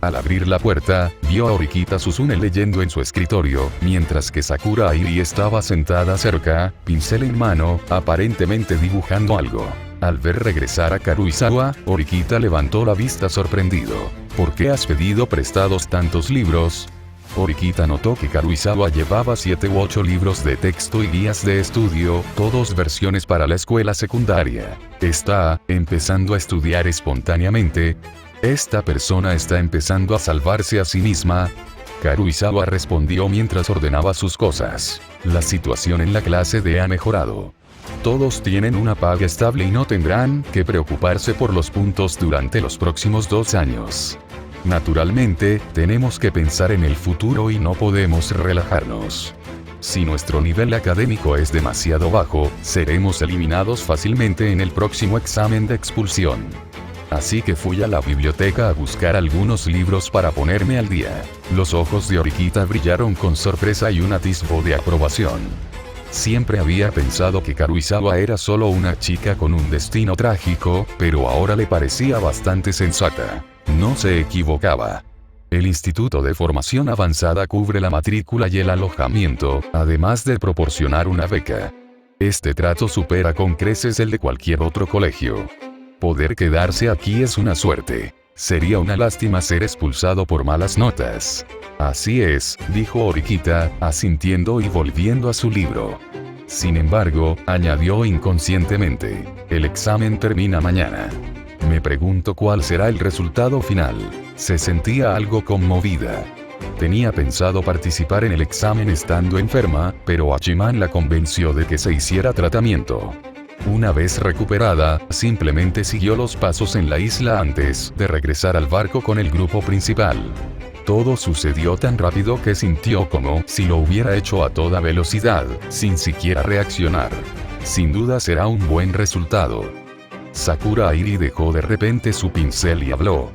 Al abrir la puerta, vio a Orikita Suzune leyendo en su escritorio, mientras que Sakura Airi estaba sentada cerca, pincel en mano, aparentemente dibujando algo. Al ver regresar a Karuizawa, Orikita levantó la vista sorprendido. ¿Por qué has pedido prestados tantos libros? Orikita notó que Karuizawa llevaba 7 u 8 libros de texto y guías de estudio, todos versiones para la escuela secundaria. ¿Está empezando a estudiar espontáneamente? ¿Esta persona está empezando a salvarse a sí misma? Karuizawa respondió mientras ordenaba sus cosas. La situación en la clase D ha mejorado. Todos tienen una paga estable y no tendrán que preocuparse por los puntos durante los próximos 2 años. Naturalmente, tenemos que pensar en el futuro y no podemos relajarnos. Si nuestro nivel académico es demasiado bajo, seremos eliminados fácilmente en el próximo examen de expulsión. Así que fui a la biblioteca a buscar algunos libros para ponerme al día. Los ojos de Orikita brillaron con sorpresa y un atisbo de aprobación. Siempre había pensado que Karuizawa era solo una chica con un destino trágico, pero ahora le parecía bastante sensata. No se equivocaba. El Instituto de Formación Avanzada cubre la matrícula y el alojamiento, además de proporcionar una beca. Este trato supera con creces el de cualquier otro colegio. Poder quedarse aquí es una suerte. Sería una lástima ser expulsado por malas notas. Así es, dijo Orikita, asintiendo y volviendo a su libro. Sin embargo, añadió inconscientemente, el examen termina mañana. Me pregunto cuál será el resultado final. Se sentía algo conmovida. Tenía pensado participar en el examen estando enferma, pero Hachiman la convenció de que se hiciera tratamiento. Una vez recuperada, simplemente siguió los pasos en la isla antes de regresar al barco con el grupo principal. Todo sucedió tan rápido que sintió como si lo hubiera hecho a toda velocidad, sin siquiera reaccionar. Sin duda será un buen resultado. Sakura Airi dejó de repente su pincel y habló.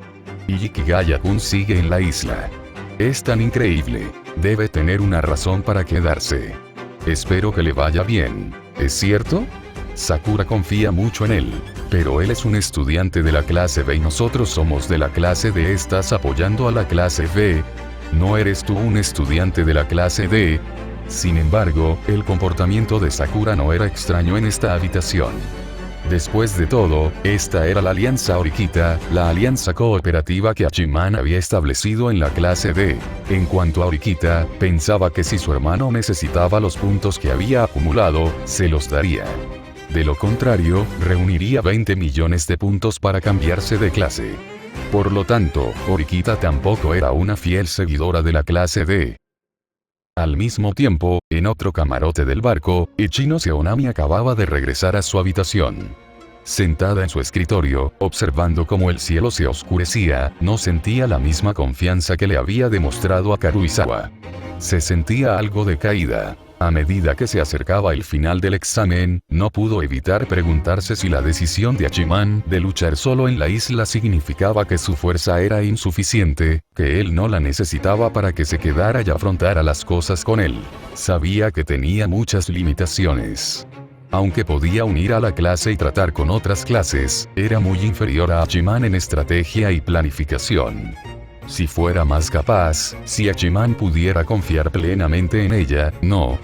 Ikigaya-kun sigue en la isla. Es tan increíble. Debe tener una razón para quedarse. Espero que le vaya bien. ¿Es cierto? Sakura confía mucho en él. Pero él es un estudiante de la clase B y nosotros somos de la clase D. ¿Estás apoyando a la clase B? ¿No eres tú un estudiante de la clase D? Sin embargo, el comportamiento de Sakura no era extraño en esta habitación. Después de todo, esta era la alianza Orikita, la alianza cooperativa que Hachiman había establecido en la clase D. En cuanto a Orikita, pensaba que si su hermano necesitaba los puntos que había acumulado, se los daría. De lo contrario, reuniría 20 millones de puntos para cambiarse de clase. Por lo tanto, Orikita tampoco era una fiel seguidora de la clase D. Al mismo tiempo, en otro camarote del barco, Ichino Seonami acababa de regresar a su habitación. Sentada en su escritorio, observando cómo el cielo se oscurecía, no sentía la misma confianza que le había demostrado a Karuizawa. Se sentía algo decaída. A medida que se acercaba el final del examen, no pudo evitar preguntarse si la decisión de Hachiman de luchar solo en la isla significaba que su fuerza era insuficiente, que él no la necesitaba para que se quedara y afrontara las cosas con él. Sabía que tenía muchas limitaciones. Aunque podía unir a la clase y tratar con otras clases, era muy inferior a Hachiman en estrategia y planificación. Si fuera más capaz, si Hachiman pudiera confiar plenamente en ella,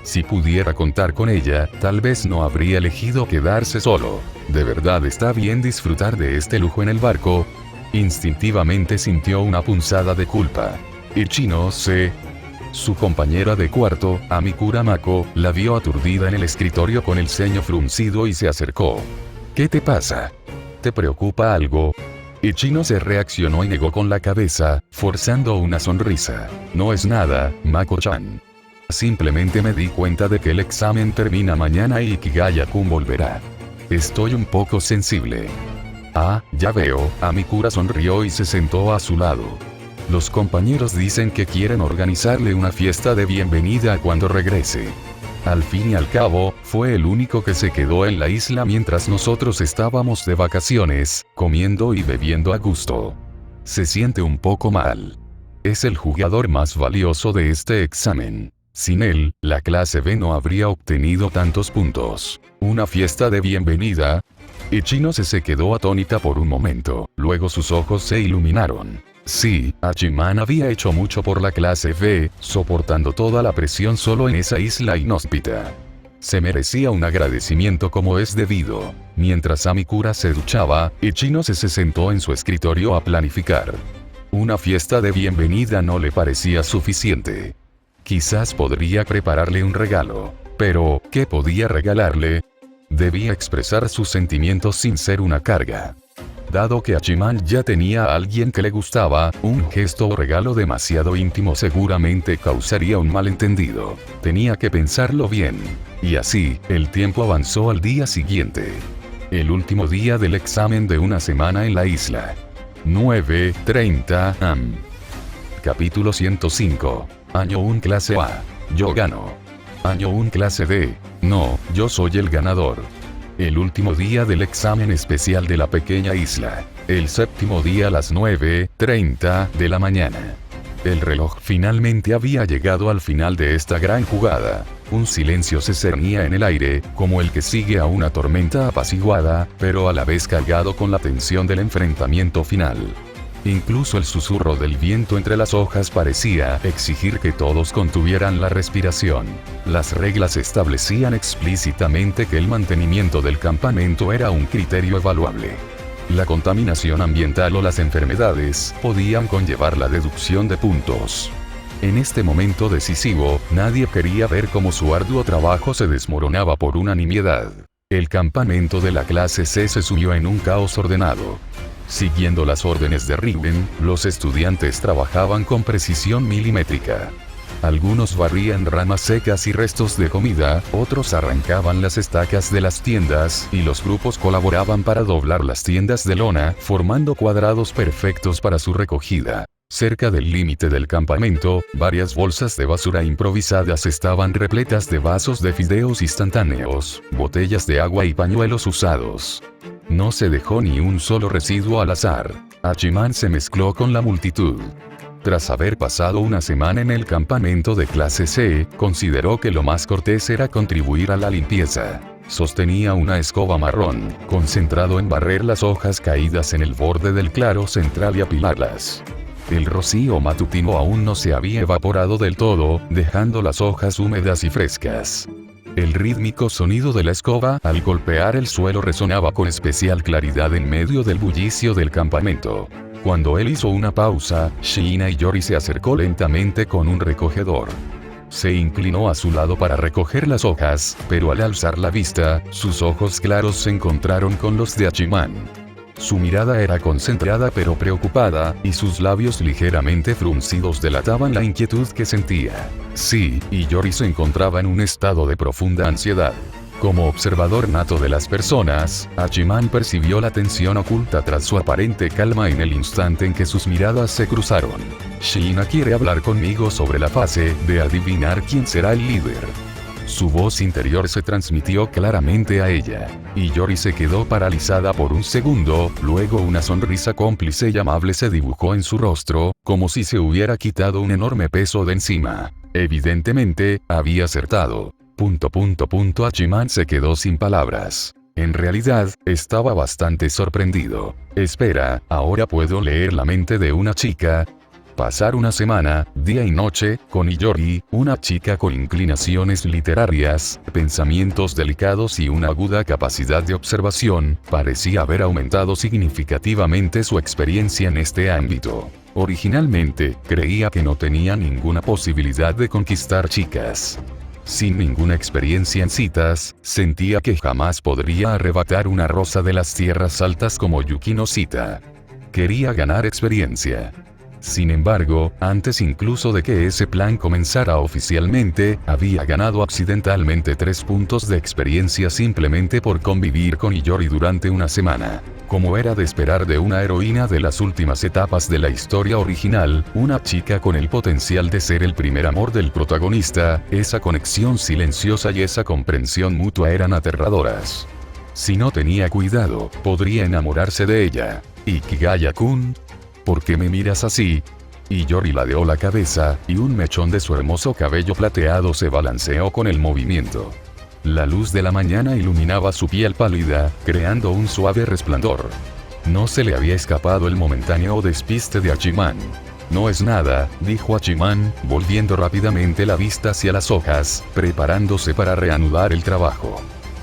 si pudiera contar con ella, tal vez no habría elegido quedarse solo. ¿De verdad está bien disfrutar de este lujo en el barco? Instintivamente sintió una punzada de culpa. Ichino Su compañera de cuarto, Amikura Mako, la vio aturdida en el escritorio con el ceño fruncido y se acercó. ¿Qué te pasa? ¿Te preocupa algo? Ichino reaccionó y negó con la cabeza, forzando una sonrisa. No es nada, Mako-chan. Simplemente me di cuenta de que el examen termina mañana y Ikigaya-kun volverá. Estoy un poco sensible. Ah, ya veo, Amikura sonrió y se sentó a su lado. Los compañeros dicen que quieren organizarle una fiesta de bienvenida cuando regrese. Al fin y al cabo, fue el único que se quedó en la isla mientras nosotros estábamos de vacaciones, comiendo y bebiendo a gusto. Se siente un poco mal. Es el jugador más valioso de este examen. Sin él, la clase B no habría obtenido tantos puntos. ¿Una fiesta de bienvenida? Ichino se quedó atónita por un momento, luego sus ojos se iluminaron. Sí, Hachiman había hecho mucho por la clase B, soportando toda la presión solo en esa isla inhóspita. Se merecía un agradecimiento como es debido. Mientras Amikura se duchaba, Ichinose se sentó en su escritorio a planificar. Una fiesta de bienvenida no le parecía suficiente. Quizás podría prepararle un regalo. Pero, ¿qué podía regalarle? Debía expresar sus sentimientos sin ser una carga. Dado que Hachiman ya tenía a alguien que le gustaba, un gesto o regalo demasiado íntimo seguramente causaría un malentendido. Tenía que pensarlo bien. Y así, el tiempo avanzó al día siguiente. El último día del examen de una semana en la isla. 9:30 am. Capítulo 105. Año 1 clase A. Yo gano. Año 1 clase D. No, yo soy el ganador. El último día del examen especial de la pequeña isla. El séptimo día a las 9:30 de la mañana. El reloj finalmente había llegado al final de esta gran jugada. Un silencio se cernía en el aire, como el que sigue a una tormenta apaciguada, pero a la vez cargado con la tensión del enfrentamiento final. Incluso el susurro del viento entre las hojas parecía exigir que todos contuvieran la respiración. Las reglas establecían explícitamente que el mantenimiento del campamento era un criterio evaluable. La contaminación ambiental o las enfermedades podían conllevar la deducción de puntos. En este momento decisivo, nadie quería ver cómo su arduo trabajo se desmoronaba por una nimiedad. El campamento de la clase C se sumió en un caos ordenado. Siguiendo las órdenes de Rigen, los estudiantes trabajaban con precisión milimétrica. Algunos barrían ramas secas y restos de comida, otros arrancaban las estacas de las tiendas, y los grupos colaboraban para doblar las tiendas de lona, formando cuadrados perfectos para su recogida. Cerca del límite del campamento, varias bolsas de basura improvisadas estaban repletas de vasos de fideos instantáneos, botellas de agua y pañuelos usados. No se dejó ni un solo residuo al azar. Hachiman se mezcló con la multitud. Tras haber pasado una semana en el campamento de clase C, consideró que lo más cortés era contribuir a la limpieza. Sostenía una escoba marrón, concentrado en barrer las hojas caídas en el borde del claro central y apilarlas. El rocío matutino aún no se había evaporado del todo, dejando las hojas húmedas y frescas. El rítmico sonido de la escoba al golpear el suelo resonaba con especial claridad en medio del bullicio del campamento. Cuando él hizo una pausa, Shiina Yori se acercó lentamente con un recogedor. Se inclinó a su lado para recoger las hojas, pero al alzar la vista, sus ojos claros se encontraron con los de Hachiman. Su mirada era concentrada pero preocupada, y sus labios ligeramente fruncidos delataban la inquietud que sentía. Sí, y Yori se encontraba en un estado de profunda ansiedad. Como observador nato de las personas, Hachiman percibió la tensión oculta tras su aparente calma en el instante en que sus miradas se cruzaron. Shiina quiere hablar conmigo sobre la fase de adivinar quién será el líder. Su voz interior se transmitió claramente a ella, y Yori se quedó paralizada por un segundo, luego una sonrisa cómplice y amable se dibujó en su rostro, como si se hubiera quitado un enorme peso de encima. Evidentemente, había acertado. Hachiman se quedó sin palabras. En realidad, estaba bastante sorprendido. Espera, ¿ahora puedo leer la mente de una chica? Pasar una semana, día y noche, con Iyori, una chica con inclinaciones literarias, pensamientos delicados y una aguda capacidad de observación, parecía haber aumentado significativamente su experiencia en este ámbito. Originalmente, creía que no tenía ninguna posibilidad de conquistar chicas. Sin ninguna experiencia en citas, sentía que jamás podría arrebatar una rosa de las tierras altas como Yukino Cita. Quería ganar experiencia. Sin embargo, antes incluso de que ese plan comenzara oficialmente, había ganado accidentalmente 3 puntos de experiencia simplemente por convivir con Iyori durante una semana. Como era de esperar de una heroína de las últimas etapas de la historia original, una chica con el potencial de ser el primer amor del protagonista, esa conexión silenciosa y esa comprensión mutua eran aterradoras. Si no tenía cuidado, podría enamorarse de ella. ¿Y Kigaya-kun? ¿Por qué me miras así? Iyori ladeó la cabeza, y un mechón de su hermoso cabello plateado se balanceó con el movimiento. La luz de la mañana iluminaba su piel pálida, creando un suave resplandor. No se le había escapado el momentáneo despiste de Hachiman. No es nada, dijo Hachiman, volviendo rápidamente la vista hacia las hojas, preparándose para reanudar el trabajo.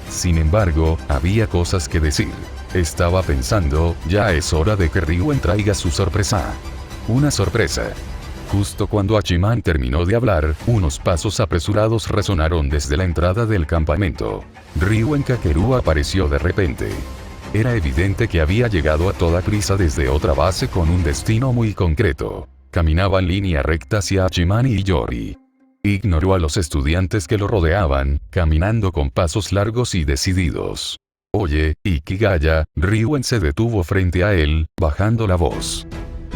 Sin embargo, había cosas que decir. Estaba pensando, ya es hora de que Ryuen traiga su sorpresa. Una sorpresa. Justo cuando Hachiman terminó de hablar, unos pasos apresurados resonaron desde la entrada del campamento. Ryuen Kakeru apareció de repente. Era evidente que había llegado a toda prisa desde otra base con un destino muy concreto. Caminaba en línea recta hacia Hachiman y Yori. Ignoró a los estudiantes que lo rodeaban, caminando con pasos largos y decididos. Oye, Ikigaya, Ryuen se detuvo frente a él, bajando la voz.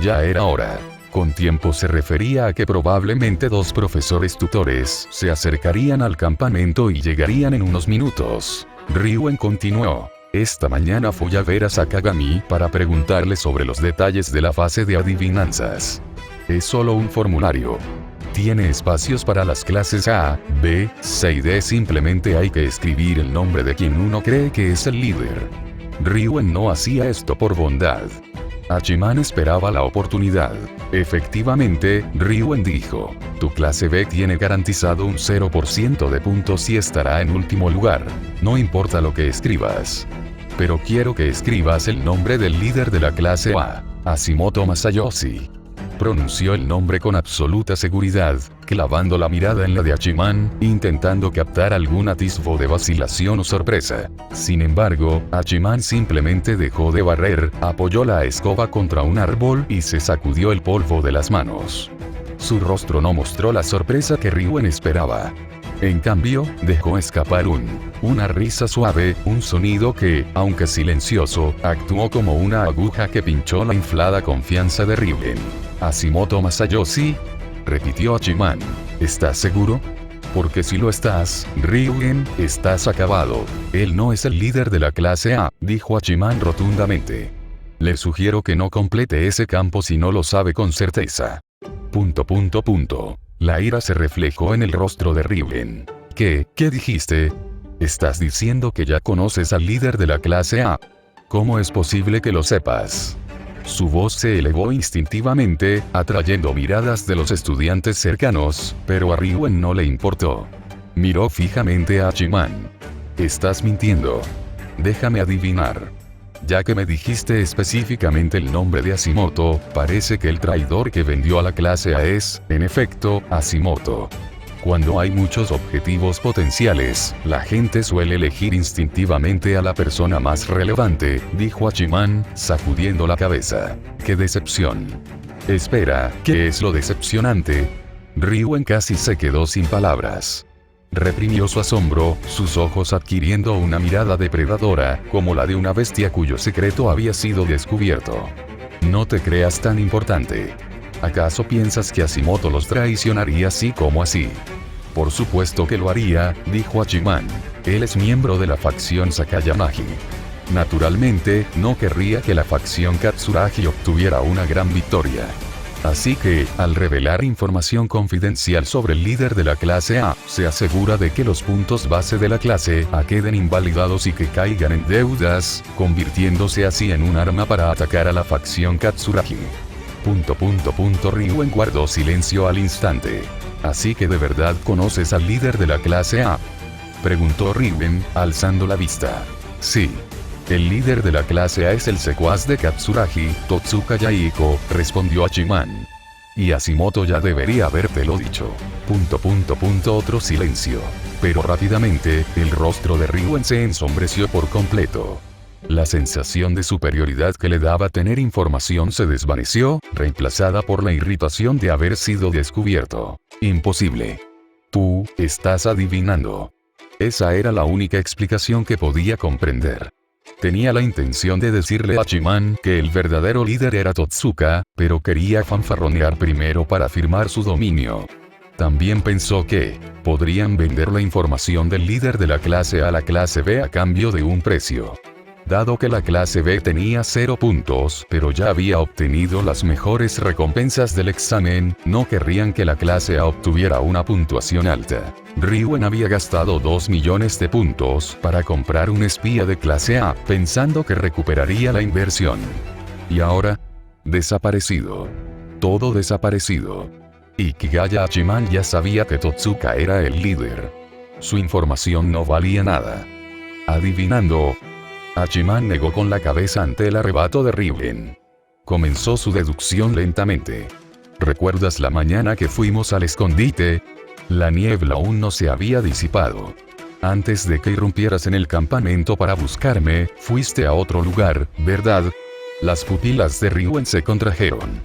Ya era hora. Con tiempo se refería a que probablemente 2 profesores tutores se acercarían al campamento y llegarían en unos minutos. Ryuen continuó. Esta mañana fui a ver a Sakagami para preguntarle sobre los detalles de la fase de adivinanzas. Es solo un formulario. Tiene espacios para las clases A, B, C y D. Simplemente hay que escribir el nombre de quien uno cree que es el líder. Ryuen no hacía esto por bondad. Hachiman esperaba la oportunidad. Efectivamente, Ryuen dijo, tu clase B tiene garantizado un 0% de puntos y estará en último lugar. No importa lo que escribas. Pero quiero que escribas el nombre del líder de la clase A, Hashimoto Masayoshi. Pronunció el nombre con absoluta seguridad, clavando la mirada en la de Hachiman, intentando captar algún atisbo de vacilación o sorpresa. Sin embargo, Hachiman simplemente dejó de barrer, apoyó la escoba contra un árbol y se sacudió el polvo de las manos. Su rostro no mostró la sorpresa que Ryuen esperaba. En cambio, dejó escapar una risa suave, un sonido que, aunque silencioso, actuó como una aguja que pinchó la inflada confianza de Ryuen. Hashimoto Masayoshi, repitió Hachiman. ¿Estás seguro? Porque si lo estás, Ryuen, estás acabado. Él no es el líder de la clase A, dijo Hachiman rotundamente. Le sugiero que no complete ese campo si no lo sabe con certeza. ... La ira se reflejó en el rostro de Ryuen. ¿Qué dijiste? ¿Estás diciendo que ya conoces al líder de la clase A? ¿Cómo es posible que lo sepas? Su voz se elevó instintivamente, atrayendo miradas de los estudiantes cercanos, pero a Ryuen no le importó. Miró fijamente a Hachiman. Estás mintiendo. Déjame adivinar. Ya que me dijiste específicamente el nombre de Hashimoto, parece que el traidor que vendió a la clase A es, en efecto, Hashimoto. Cuando hay muchos objetivos potenciales, la gente suele elegir instintivamente a la persona más relevante, dijo Hachiman, sacudiendo la cabeza. ¡Qué decepción! Espera, ¿qué es lo decepcionante? Ryuen casi se quedó sin palabras. Reprimió su asombro, sus ojos adquiriendo una mirada depredadora, como la de una bestia cuyo secreto había sido descubierto. No te creas tan importante. ¿Acaso piensas que Hashimoto los traicionaría así como así? Por supuesto que lo haría, dijo Hachiman. Él es miembro de la facción Sakayamagi. Naturalmente, no querría que la facción Katsuragi obtuviera una gran victoria. Así que, al revelar información confidencial sobre el líder de la clase A, se asegura de que los puntos base de la clase A queden invalidados y que caigan en deudas, convirtiéndose así en un arma para atacar a la facción Katsuragi. ... Ryuen guardó silencio al instante. ¿Así que de verdad conoces al líder de la clase A? Preguntó Ryuen, alzando la vista. Sí. El líder de la clase A es el secuaz de Katsuragi, Totsuka Yaiko, respondió Hachiman. Y Hashimoto ya debería habértelo dicho. ... Otro silencio. Pero rápidamente, el rostro de Ryuen se ensombreció por completo. La sensación de superioridad que le daba tener información se desvaneció, reemplazada por la irritación de haber sido descubierto. Imposible. Tú, estás adivinando. Esa era la única explicación que podía comprender. Tenía la intención de decirle a Hachiman que el verdadero líder era Totsuka, pero quería fanfarronear primero para afirmar su dominio. También pensó que podrían vender la información del líder de la clase A a la clase B a cambio de un precio. Dado que la clase B tenía 0 puntos, pero ya había obtenido las mejores recompensas del examen, no querrían que la clase A obtuviera una puntuación alta. Ryuen había gastado 2 millones de puntos para comprar un espía de clase A, pensando que recuperaría la inversión. Y ahora, desaparecido. Todo desaparecido. Ikigaya Hachiman ya sabía que Totsuka era el líder. Su información no valía nada. Adivinando, Hachiman negó con la cabeza ante el arrebato de Ryuen. Comenzó su deducción lentamente. ¿Recuerdas la mañana que fuimos al escondite? La niebla aún no se había disipado. Antes de que irrumpieras en el campamento para buscarme, fuiste a otro lugar, ¿verdad? Las pupilas de Ryuen se contrajeron.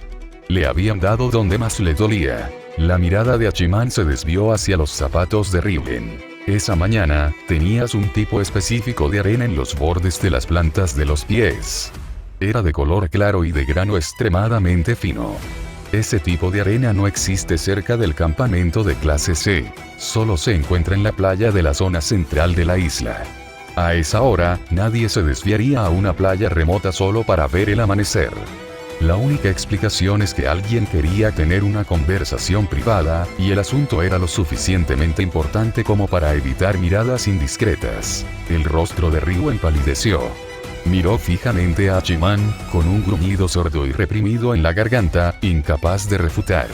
Le habían dado donde más le dolía. La mirada de Hachiman se desvió hacia los zapatos de Ryuen. Esa mañana, tenías un tipo específico de arena en los bordes de las plantas de los pies. Era de color claro y de grano extremadamente fino. Ese tipo de arena no existe cerca del campamento de clase C. Solo se encuentra en la playa de la zona central de la isla. A esa hora, nadie se desviaría a una playa remota solo para ver el amanecer. La única explicación es que alguien quería tener una conversación privada, y el asunto era lo suficientemente importante como para evitar miradas indiscretas. El rostro de Ryuen palideció. Miró fijamente a Hachiman, con un gruñido sordo y reprimido en la garganta, incapaz de refutar.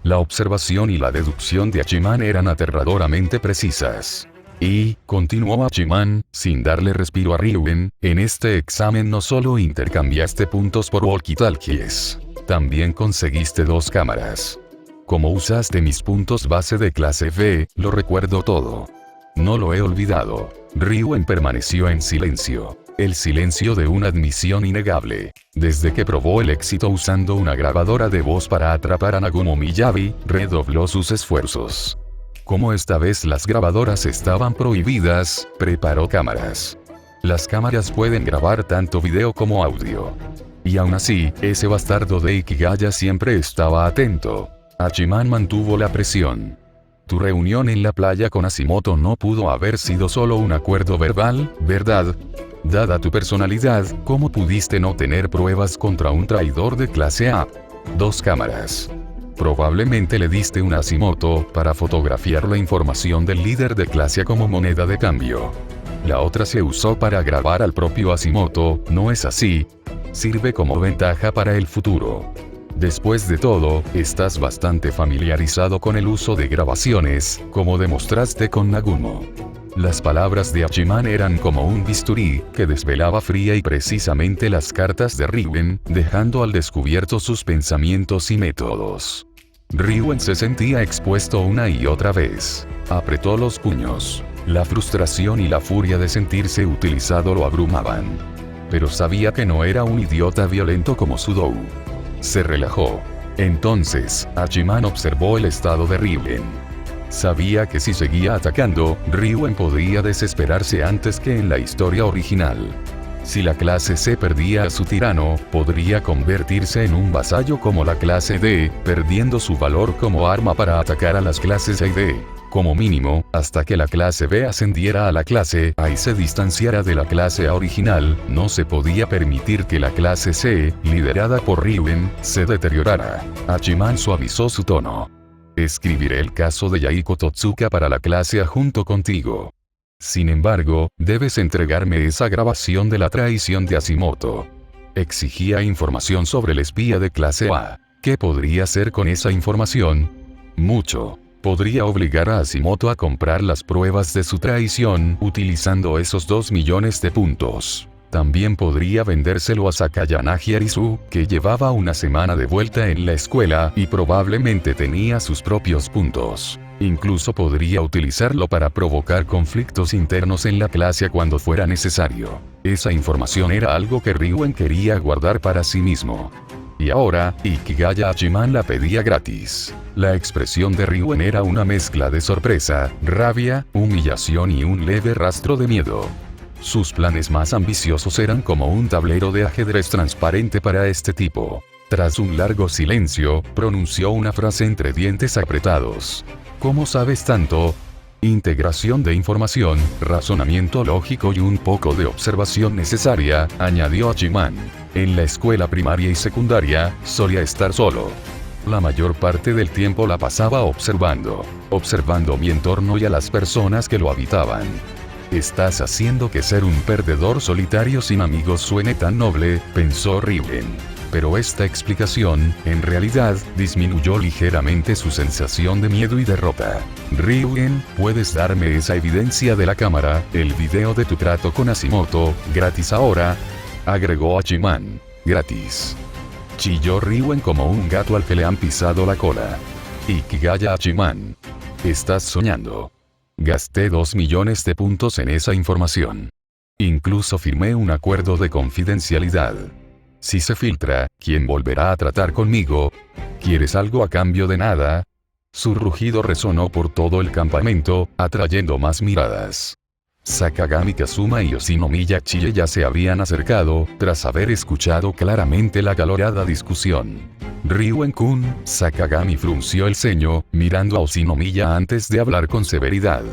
La observación y la deducción de Hachiman eran aterradoramente precisas. Y, continuó Hachiman, sin darle respiro a Ryuen, en este examen no solo intercambiaste puntos por walkie-talkies, también conseguiste 2 cámaras. Como usaste mis puntos base de clase B, lo recuerdo todo. No lo he olvidado. Ryuen permaneció en silencio. El silencio de una admisión innegable. Desde que probó el éxito usando una grabadora de voz para atrapar a Nagumo Miyabi, redobló sus esfuerzos. Como esta vez las grabadoras estaban prohibidas, preparó cámaras. Las cámaras pueden grabar tanto video como audio. Y aún así, ese bastardo de Ikigaya siempre estaba atento. Hachiman mantuvo la presión. Tu reunión en la playa con Hashimoto no pudo haber sido solo un acuerdo verbal, ¿verdad? Dada tu personalidad, ¿cómo pudiste no tener pruebas contra un traidor de clase A? 2 cámaras. Probablemente le diste un Hashimoto para fotografiar la información del líder de clase A como moneda de cambio. La otra se usó para grabar al propio Hashimoto, ¿no es así? Sirve como ventaja para el futuro. Después de todo, estás bastante familiarizado con el uso de grabaciones, como demostraste con Nagumo. Las palabras de Hachiman eran como un bisturí, que desvelaba fría y precisamente las cartas de Ryuen, dejando al descubierto sus pensamientos y métodos. Ryuen se sentía expuesto una y otra vez. Apretó los puños. La frustración y la furia de sentirse utilizado lo abrumaban. Pero sabía que no era un idiota violento como Sudou. Se relajó. Entonces, Hachiman observó el estado de Ryuen. Sabía que si seguía atacando, Ryuen podría desesperarse antes que en la historia original. Si la clase C perdía a su tirano, podría convertirse en un vasallo como la clase D, perdiendo su valor como arma para atacar a las clases A y D. Como mínimo, hasta que la clase B ascendiera a la clase A y se distanciara de la clase A original, no se podía permitir que la clase C, liderada por Ryuen, se deteriorara. Hachiman suavizó su tono. Escribiré el caso de Yaiko Totsuka para la clase A junto contigo. Sin embargo, debes entregarme esa grabación de la traición de Hashimoto. Exigía información sobre el espía de clase A. ¿Qué podría hacer con esa información? Mucho. Podría obligar a Hashimoto a comprar las pruebas de su traición utilizando esos 2 millones de puntos. También podría vendérselo a Sakayanagi Arisu, que llevaba una semana de vuelta en la escuela y probablemente tenía sus propios puntos. Incluso podría utilizarlo para provocar conflictos internos en la clase cuando fuera necesario. Esa información era algo que Ryuen quería guardar para sí mismo. Y ahora, Ikigaya Hachiman la pedía gratis. La expresión de Ryuen era una mezcla de sorpresa, rabia, humillación y un leve rastro de miedo. Sus planes más ambiciosos eran como un tablero de ajedrez transparente para este tipo. Tras un largo silencio, pronunció una frase entre dientes apretados. ¿Cómo sabes tanto? Integración de información, razonamiento lógico y un poco de observación necesaria, añadió Hachiman. En la escuela primaria y secundaria, solía estar solo. La mayor parte del tiempo la pasaba observando mi entorno y a las personas que lo habitaban. Estás haciendo que ser un perdedor solitario sin amigos suene tan noble, pensó Ryugen. Pero esta explicación, en realidad, disminuyó ligeramente su sensación de miedo y derrota. Ryugen, ¿puedes darme esa evidencia de la cámara, el video de tu trato con Hashimoto, gratis ahora? Agregó Hachiman. Gratis. Chilló Ryugen como un gato al que le han pisado la cola. Ikigaya Hachiman. Estás soñando. Gasté 2 millones de puntos en esa información. Incluso firmé un acuerdo de confidencialidad. Si se filtra, ¿quién volverá a tratar conmigo? ¿Quieres algo a cambio de nada? Su rugido resonó por todo el campamento, atrayendo más miradas. Sakagami Kazuma y Yoshinomiya Chie ya se habían acercado, tras haber escuchado claramente la acalorada discusión. Ryugen-kun, Sakagami frunció el ceño, mirando a Yoshinomiya antes de hablar con severidad.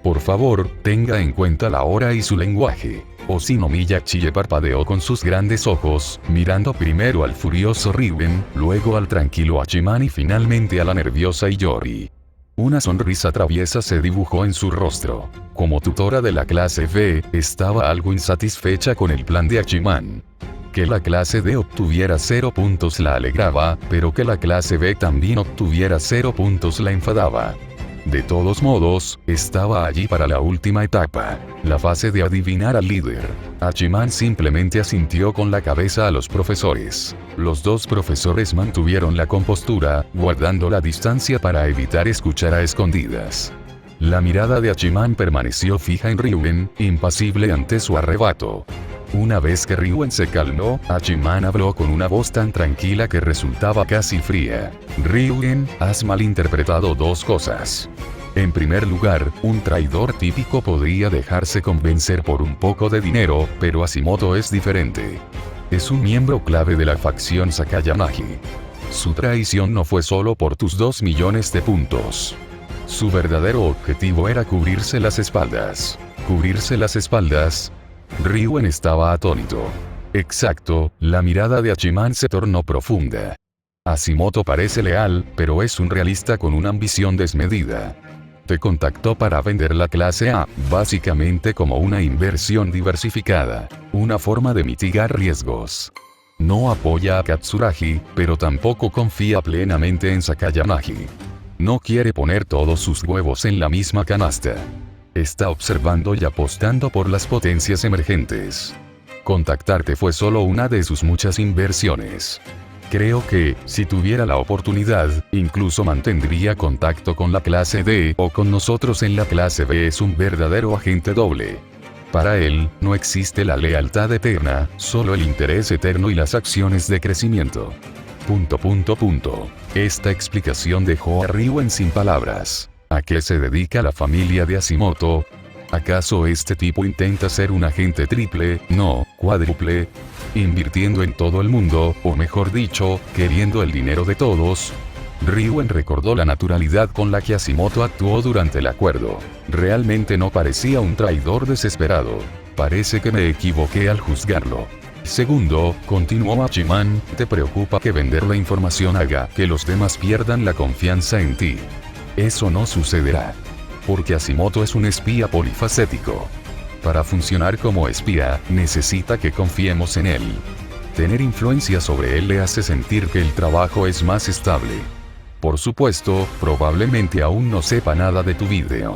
Por favor, tenga en cuenta la hora y su lenguaje. Yoshinomiya Chie parpadeó con sus grandes ojos, mirando primero al furioso Ryugen, luego al tranquilo Hachiman y finalmente a la nerviosa Iyori. Una sonrisa traviesa se dibujó en su rostro. Como tutora de la clase B, estaba algo insatisfecha con el plan de Hachiman. Que la clase D obtuviera 0 puntos la alegraba, pero que la clase B también obtuviera 0 puntos la enfadaba. De todos modos, estaba allí para la última etapa, la fase de adivinar al líder. Hachiman simplemente asintió con la cabeza a los profesores. Los dos profesores mantuvieron la compostura, guardando la distancia para evitar escuchar a escondidas. La mirada de Hachiman permaneció fija en Ryugen, impasible ante su arrebato. Una vez que Ryugen se calmó, Hachiman habló con una voz tan tranquila que resultaba casi fría. Ryugen, has malinterpretado dos cosas. En primer lugar, un traidor típico podría dejarse convencer por un poco de dinero, pero Hashimoto es diferente. Es un miembro clave de la facción Sakayanagi. Su traición no fue solo por tus 2 millones de puntos. Su verdadero objetivo era cubrirse las espaldas. ¿Cubrirse las espaldas? Ryugen estaba atónito. Exacto, la mirada de Hachiman se tornó profunda. Hashimoto parece leal, pero es un realista con una ambición desmedida. Te contactó para vender la clase A, básicamente como una inversión diversificada, una forma de mitigar riesgos. No apoya a Katsuragi, pero tampoco confía plenamente en Sakayanagi. No quiere poner todos sus huevos en la misma canasta. Está observando y apostando por las potencias emergentes. Contactarte fue solo una de sus muchas inversiones. Creo que, si tuviera la oportunidad, incluso mantendría contacto con la clase D o con nosotros en la clase B. Es un verdadero agente doble. Para él, no existe la lealtad eterna, solo el interés eterno y las acciones de crecimiento. ... Esta explicación dejó a Ryugen sin palabras. ¿A qué se dedica la familia de Hashimoto? ¿Acaso este tipo intenta ser un agente triple, no, cuádruple? Invirtiendo en todo el mundo, o mejor dicho, queriendo el dinero de todos. Ryugen recordó la naturalidad con la que Hashimoto actuó durante el acuerdo. Realmente no parecía un traidor desesperado. Parece que me equivoqué al juzgarlo. Segundo, continuó Hachiman, ¿te preocupa que vender la información haga que los demás pierdan la confianza en ti? Eso no sucederá. Porque Hashimoto es un espía polifacético. Para funcionar como espía, necesita que confiemos en él. Tener influencia sobre él le hace sentir que el trabajo es más estable. Por supuesto, probablemente aún no sepa nada de tu video.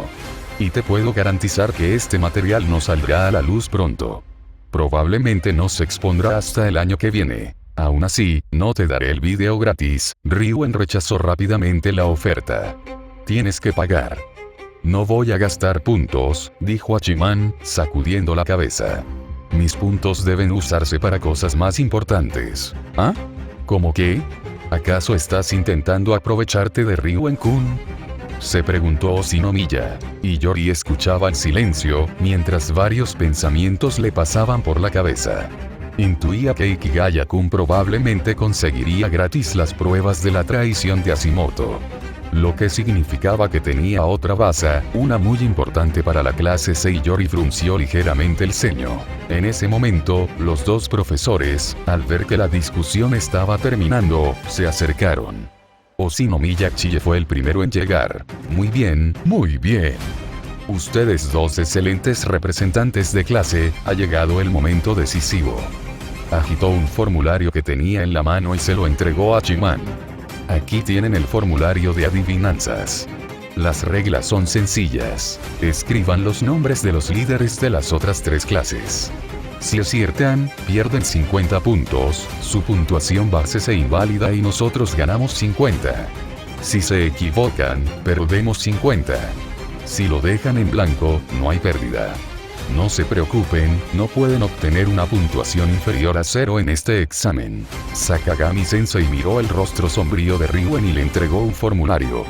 Y te puedo garantizar que este material no saldrá a la luz pronto. Probablemente no se expondrá hasta el año que viene. Aún así, no te daré el video gratis. Ryugen rechazó rápidamente la oferta. Tienes que pagar. No voy a gastar puntos, dijo Hachiman, sacudiendo la cabeza. Mis puntos deben usarse para cosas más importantes. ¿Ah? ¿Cómo qué? ¿Acaso estás intentando aprovecharte de Ryugen-kun? Se preguntó Shinomiya. Y Yori escuchaba en silencio, mientras varios pensamientos le pasaban por la cabeza. Intuía que Ikigaya-kun probablemente conseguiría gratis las pruebas de la traición de Hashimoto. lo que significaba que tenía otra baza, una muy importante para la clase C, y Yori frunció ligeramente el ceño. En ese momento, los dos profesores, al ver que la discusión estaba terminando, se acercaron. Oshino Miyachie fue el primero en llegar. Muy bien, muy bien. Ustedes dos excelentes representantes de clase, ha llegado el momento decisivo. Agitó un formulario que tenía en la mano y se lo entregó a Hachiman. Aquí tienen el formulario de adivinanzas. Las reglas son sencillas. Escriban los nombres de los líderes de las otras 3 clases. Si aciertan, pierden 50 puntos, su puntuación base se invalida y nosotros ganamos 50. Si se equivocan, perdemos 50. Si lo dejan en blanco, no hay pérdida. No se preocupen, no pueden obtener una puntuación inferior a 0 en este examen. Sakagami Sensei miró el rostro sombrío de Ryuen y le entregó un formulario.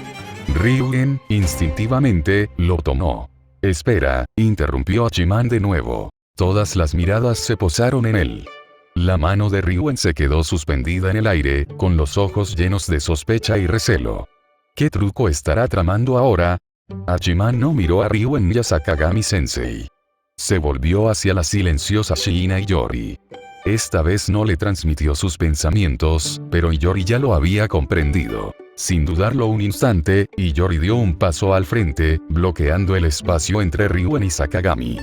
Ryuen, instintivamente, lo tomó. Espera, interrumpió Hachiman de nuevo. Todas las miradas se posaron en él. La mano de Ryuen se quedó suspendida en el aire, con los ojos llenos de sospecha y recelo. ¿Qué truco estará tramando ahora? Hachiman no miró a Ryuen ni a Sakagami Sensei. Se volvió hacia la silenciosa Shiina Iyori. Esta vez no le transmitió sus pensamientos, pero Iyori ya lo había comprendido. Sin dudarlo un instante, Iyori dio un paso al frente, bloqueando el espacio entre Ryuen y Sakagami.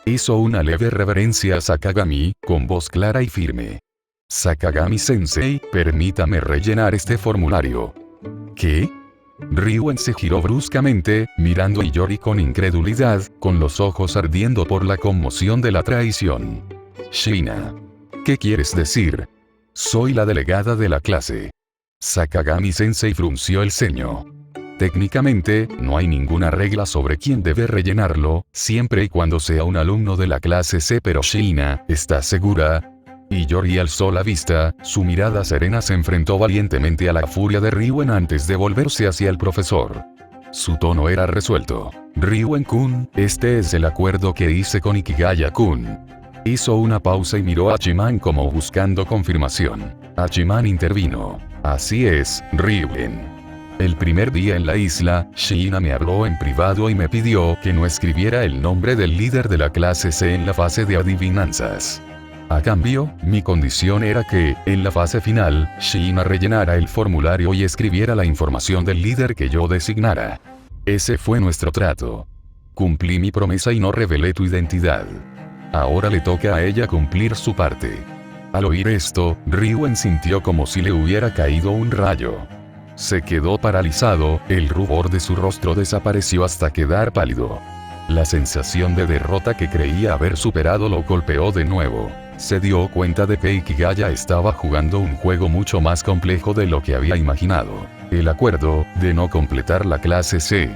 Hizo una leve reverencia a Sakagami, con voz clara y firme. Sakagami Sensei, permítame rellenar este formulario. ¿Qué? Ryuen se giró bruscamente, mirando a Iyori con incredulidad, con los ojos ardiendo por la conmoción de la traición. Shiina. ¿Qué quieres decir? Soy la delegada de la clase. Sakagami Sensei frunció el ceño. Técnicamente, no hay ninguna regla sobre quién debe rellenarlo, siempre y cuando sea un alumno de la clase C, pero Shiina, ¿estás segura? Iyori alzó la vista, su mirada serena se enfrentó valientemente a la furia de Ryuen antes de volverse hacia el profesor. Su tono era resuelto. Ryuen-kun, este es el acuerdo que hice con Ikigaya-kun. Hizo una pausa y miró a Hachiman como buscando confirmación. Hachiman intervino. Así es, Ryuen. El primer día en la isla, Shiina me habló en privado y me pidió que no escribiera el nombre del líder de la clase C en la fase de adivinanzas. A cambio, mi condición era que, en la fase final, Shiina rellenara el formulario y escribiera la información del líder que yo designara. Ese fue nuestro trato. Cumplí mi promesa y no revelé tu identidad. Ahora le toca a ella cumplir su parte. Al oír esto, Ryuen sintió como si le hubiera caído un rayo. Se quedó paralizado, el rubor de su rostro desapareció hasta quedar pálido. La sensación de derrota que creía haber superado lo golpeó de nuevo. Se dio cuenta de que Ikigaya estaba jugando un juego mucho más complejo de lo que había imaginado. El acuerdo, de no completar la clase C.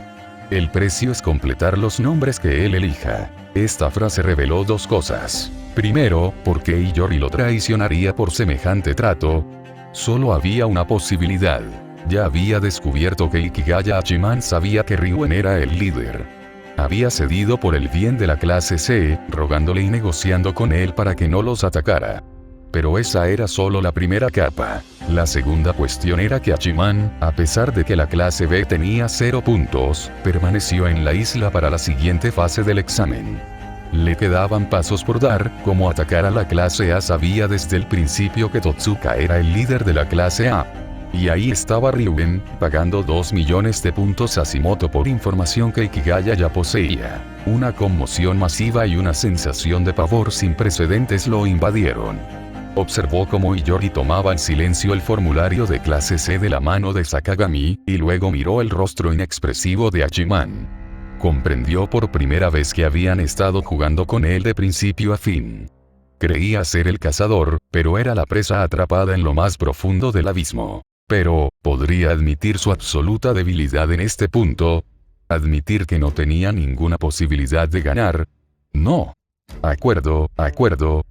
El precio es completar los nombres que él elija. Esta frase reveló 2 cosas. Primero, ¿por qué Iyori lo traicionaría por semejante trato? Solo había una posibilidad. Ya había descubierto que Ikigaya Hachiman sabía que Ryuen era el líder. Había cedido por el bien de la clase C, rogándole y negociando con él para que no los atacara. Pero esa era solo la primera capa. La segunda cuestión era que Hachiman, a pesar de que la clase B tenía 0 puntos, permaneció en la isla para la siguiente fase del examen. Le quedaban pasos por dar, como atacar a la clase A. Sabía desde el principio que Totsuka era el líder de la clase A. Y ahí estaba Ryuen, pagando 2 millones de puntos a Hashimoto por información que Ikigaya ya poseía. Una conmoción masiva y una sensación de pavor sin precedentes lo invadieron. Observó cómo Iyori tomaba en silencio el formulario de clase C de la mano de Sakagami, y luego miró el rostro inexpresivo de Hachiman. Comprendió por primera vez que habían estado jugando con él de principio a fin. Creía ser el cazador, pero era la presa atrapada en lo más profundo del abismo. Pero, ¿podría admitir su absoluta debilidad en este punto? ¿Admitir que no tenía ninguna posibilidad de ganar? No. Acuerdo,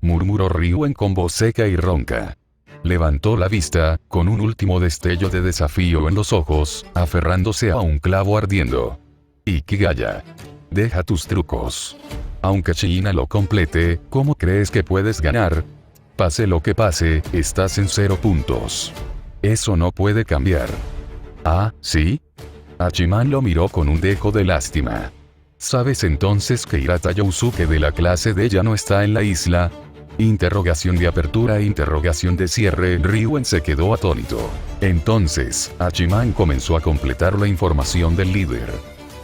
murmuró Ryuen con voz seca y ronca. Levantó la vista, con un último destello de desafío en los ojos, aferrándose a un clavo ardiendo. Ikigaya. Deja tus trucos. Aunque Shiina lo complete, ¿cómo crees que puedes ganar? Pase lo que pase, estás en 0 puntos. Eso no puede cambiar. Ah, ¿sí? Hachiman lo miró con un dejo de lástima. ¿Sabes entonces que Hirata Yousuke de la clase D ya no está en la isla? Interrogación de apertura e interrogación de cierre. Ryuen se quedó atónito. Entonces, Hachiman comenzó a completar la información del líder.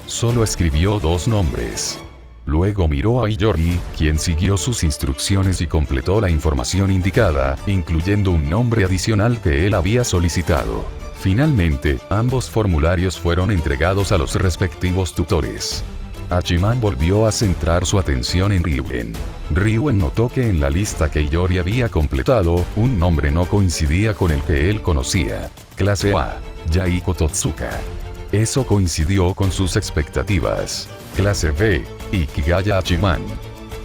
Solo escribió 2 nombres. Luego miró a Iyori, quien siguió sus instrucciones y completó la información indicada, incluyendo un nombre adicional que él había solicitado. Finalmente, ambos formularios fueron entregados a los respectivos tutores. Hachiman volvió a centrar su atención en Ryuen. Ryuen notó que en la lista que Iyori había completado, un nombre no coincidía con el que él conocía. Clase A. Yaiko Totsuka. Eso coincidió con sus expectativas. Clase B. Ikigaya Hachiman.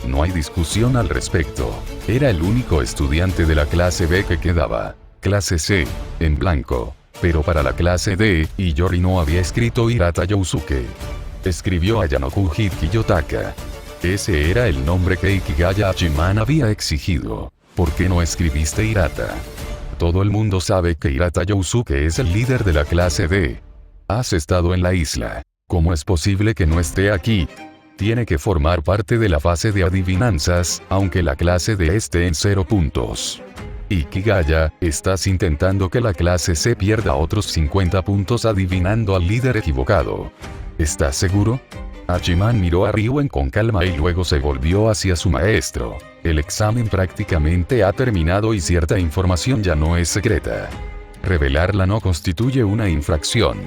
No hay discusión al respecto. Era el único estudiante de la clase B que quedaba. Clase C. En blanco. Pero para la clase D, Iyori no había escrito Hirata Yousuke. Escribió a Yanokuji Kiyotaka. Ese era el nombre que Ikigaya Hachiman había exigido. ¿Por qué no escribiste Hirata? Todo el mundo sabe que Hirata Yousuke es el líder de la clase D. Has estado en la isla. ¿Cómo es posible que no esté aquí? Tiene que formar parte de la fase de adivinanzas, aunque la clase D esté en 0 puntos. Ikigaya, estás intentando que la clase C pierda otros 50 puntos adivinando al líder equivocado. ¿Estás seguro? Hachiman miró a Ryuen con calma y luego se volvió hacia su maestro. El examen prácticamente ha terminado y cierta información ya no es secreta. Revelarla no constituye una infracción.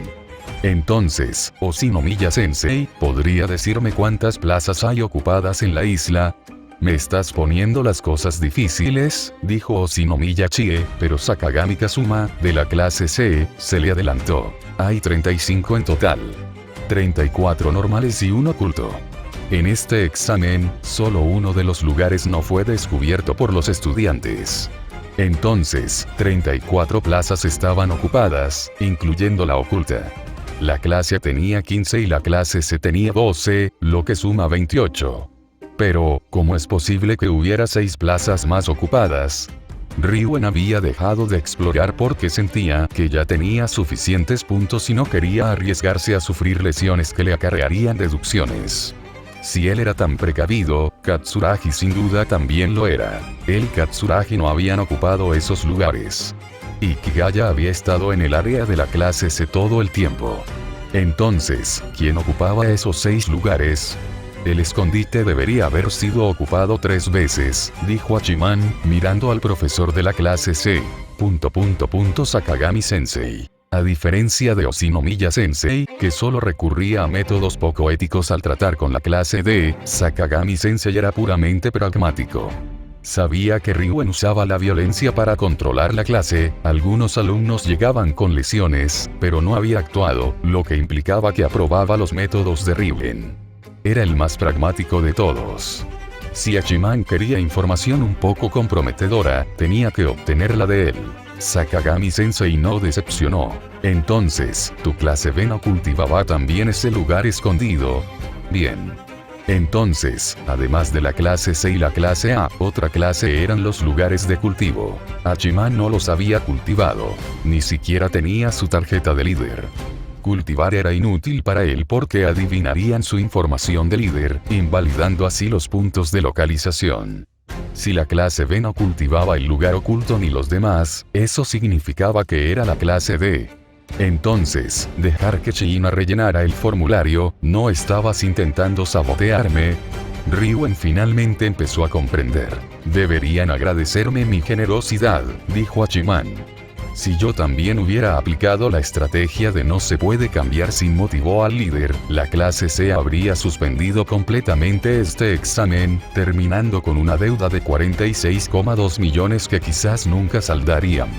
Entonces, Oshinomiya Sensei, ¿podría decirme cuántas plazas hay ocupadas en la isla? ¿Me estás poniendo las cosas difíciles?, dijo Oshinomiya Chie, pero Sakagami Kazuma, de la clase C, se le adelantó. Hay 35 en total. 34 normales y 1 oculto. En este examen, solo uno de los lugares no fue descubierto por los estudiantes. Entonces, 34 plazas estaban ocupadas, incluyendo la oculta. La clase A tenía 15 y la clase C tenía 12, lo que suma 28. Pero, ¿cómo es posible que hubiera 6 plazas más ocupadas? Ryuen había dejado de explorar porque sentía que ya tenía suficientes puntos y no quería arriesgarse a sufrir lesiones que le acarrearían deducciones. Si él era tan precavido, Katsuragi sin duda también lo era. Él y Katsuragi no habían ocupado esos lugares. Ikigaya había estado en el área de la clase C todo el tiempo. Entonces, ¿quién ocupaba esos 6 lugares? El escondite debería haber sido ocupado 3 veces, dijo Hachiman, mirando al profesor de la clase C. Sakagami Sensei. A diferencia de Oshinomiya Sensei, que solo recurría a métodos poco éticos al tratar con la clase D, Sakagami Sensei era puramente pragmático. Sabía que Ryuen usaba la violencia para controlar la clase, algunos alumnos llegaban con lesiones, pero no había actuado, lo que implicaba que aprobaba los métodos de Ryuen. Era el más pragmático de todos. Si Hachiman quería información un poco comprometedora, tenía que obtenerla de él. Sakagami Sensei no decepcionó. Entonces, ¿tu clase B no cultivaba también ese lugar escondido? Bien. Entonces, además de la clase C y la clase A, otra clase eran los lugares de cultivo. Hachiman no los había cultivado. Ni siquiera tenía su tarjeta de líder. Cultivar era inútil para él porque adivinarían su información de líder, invalidando así los puntos de localización. Si la clase B no cultivaba el lugar oculto ni los demás, eso significaba que era la clase D. Entonces, dejar que Chihina rellenara el formulario, ¿no estabas intentando sabotearme? Ryuen finalmente empezó a comprender. Deberían agradecerme mi generosidad, dijo Hachiman. Si yo también hubiera aplicado la estrategia de no se puede cambiar sin motivo al líder, la clase C habría suspendido completamente este examen, terminando con una deuda de 46,2 millones que quizás nunca saldarían.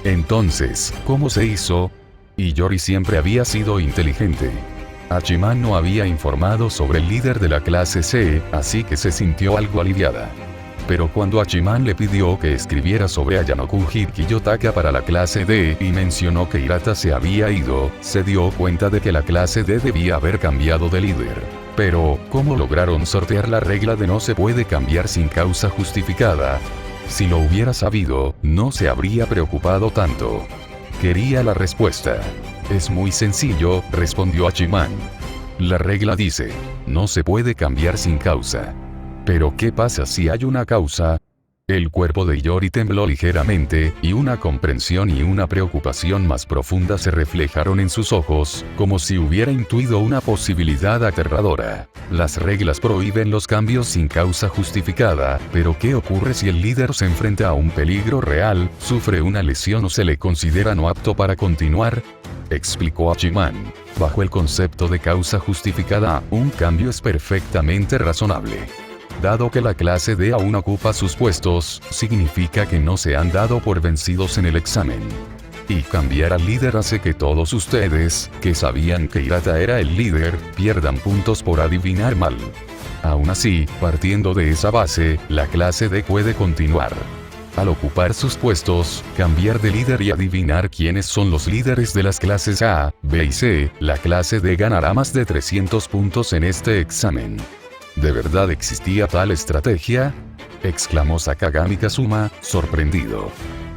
Entonces, ¿cómo se hizo? Iyori siempre había sido inteligente. Hachiman no había informado sobre el líder de la clase C, así que se sintió algo aliviada. Pero cuando Hachiman le pidió que escribiera sobre Ayanokuji Kiyotaka para la clase D y mencionó que Hirata se había ido, se dio cuenta de que la clase D debía haber cambiado de líder. Pero, ¿cómo lograron sortear la regla de no se puede cambiar sin causa justificada? Si lo hubiera sabido, no se habría preocupado tanto. Quería la respuesta. Es muy sencillo, respondió Hachiman. La regla dice, no se puede cambiar sin causa. Pero ¿qué pasa si hay una causa? El cuerpo de Iori tembló ligeramente, y una comprensión y una preocupación más profunda se reflejaron en sus ojos, como si hubiera intuido una posibilidad aterradora. Las reglas prohíben los cambios sin causa justificada, pero ¿qué ocurre si el líder se enfrenta a un peligro real, sufre una lesión o se le considera no apto para continuar? Explicó Hachiman. Bajo el concepto de causa justificada, un cambio es perfectamente razonable. Dado que la clase D aún ocupa sus puestos, significa que no se han dado por vencidos en el examen. Y cambiar al líder hace que todos ustedes, que sabían que Hirata era el líder, pierdan puntos por adivinar mal. Aún así, partiendo de esa base, la clase D puede continuar. Al ocupar sus puestos, cambiar de líder y adivinar quiénes son los líderes de las clases A, B y C, la clase D ganará más de 300 puntos en este examen. ¿De verdad existía tal estrategia? Exclamó Sakagami Kazuma, sorprendido.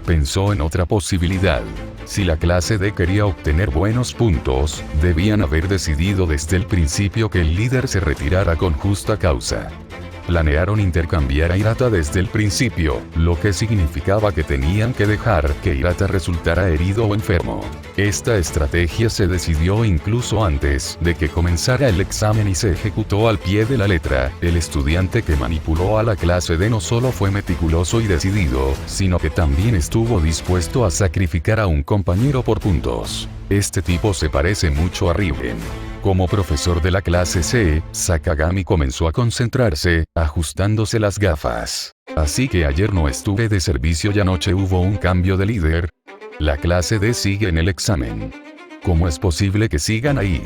Pensó en otra posibilidad. Si la clase D quería obtener buenos puntos, debían haber decidido desde el principio que el líder se retirara con justa causa. Planearon intercambiar a Hirata desde el principio, lo que significaba que tenían que dejar que Hirata resultara herido o enfermo. Esta estrategia se decidió incluso antes de que comenzara el examen y se ejecutó al pie de la letra. El estudiante que manipuló a la clase D no solo fue meticuloso y decidido, sino que también estuvo dispuesto a sacrificar a un compañero por puntos. Este tipo se parece mucho a Ryugen. Como profesor de la clase C, Sakagami comenzó a concentrarse, ajustándose las gafas. Así que ayer no estuve de servicio y anoche hubo un cambio de líder. La clase D sigue en el examen. ¿Cómo es posible que sigan ahí?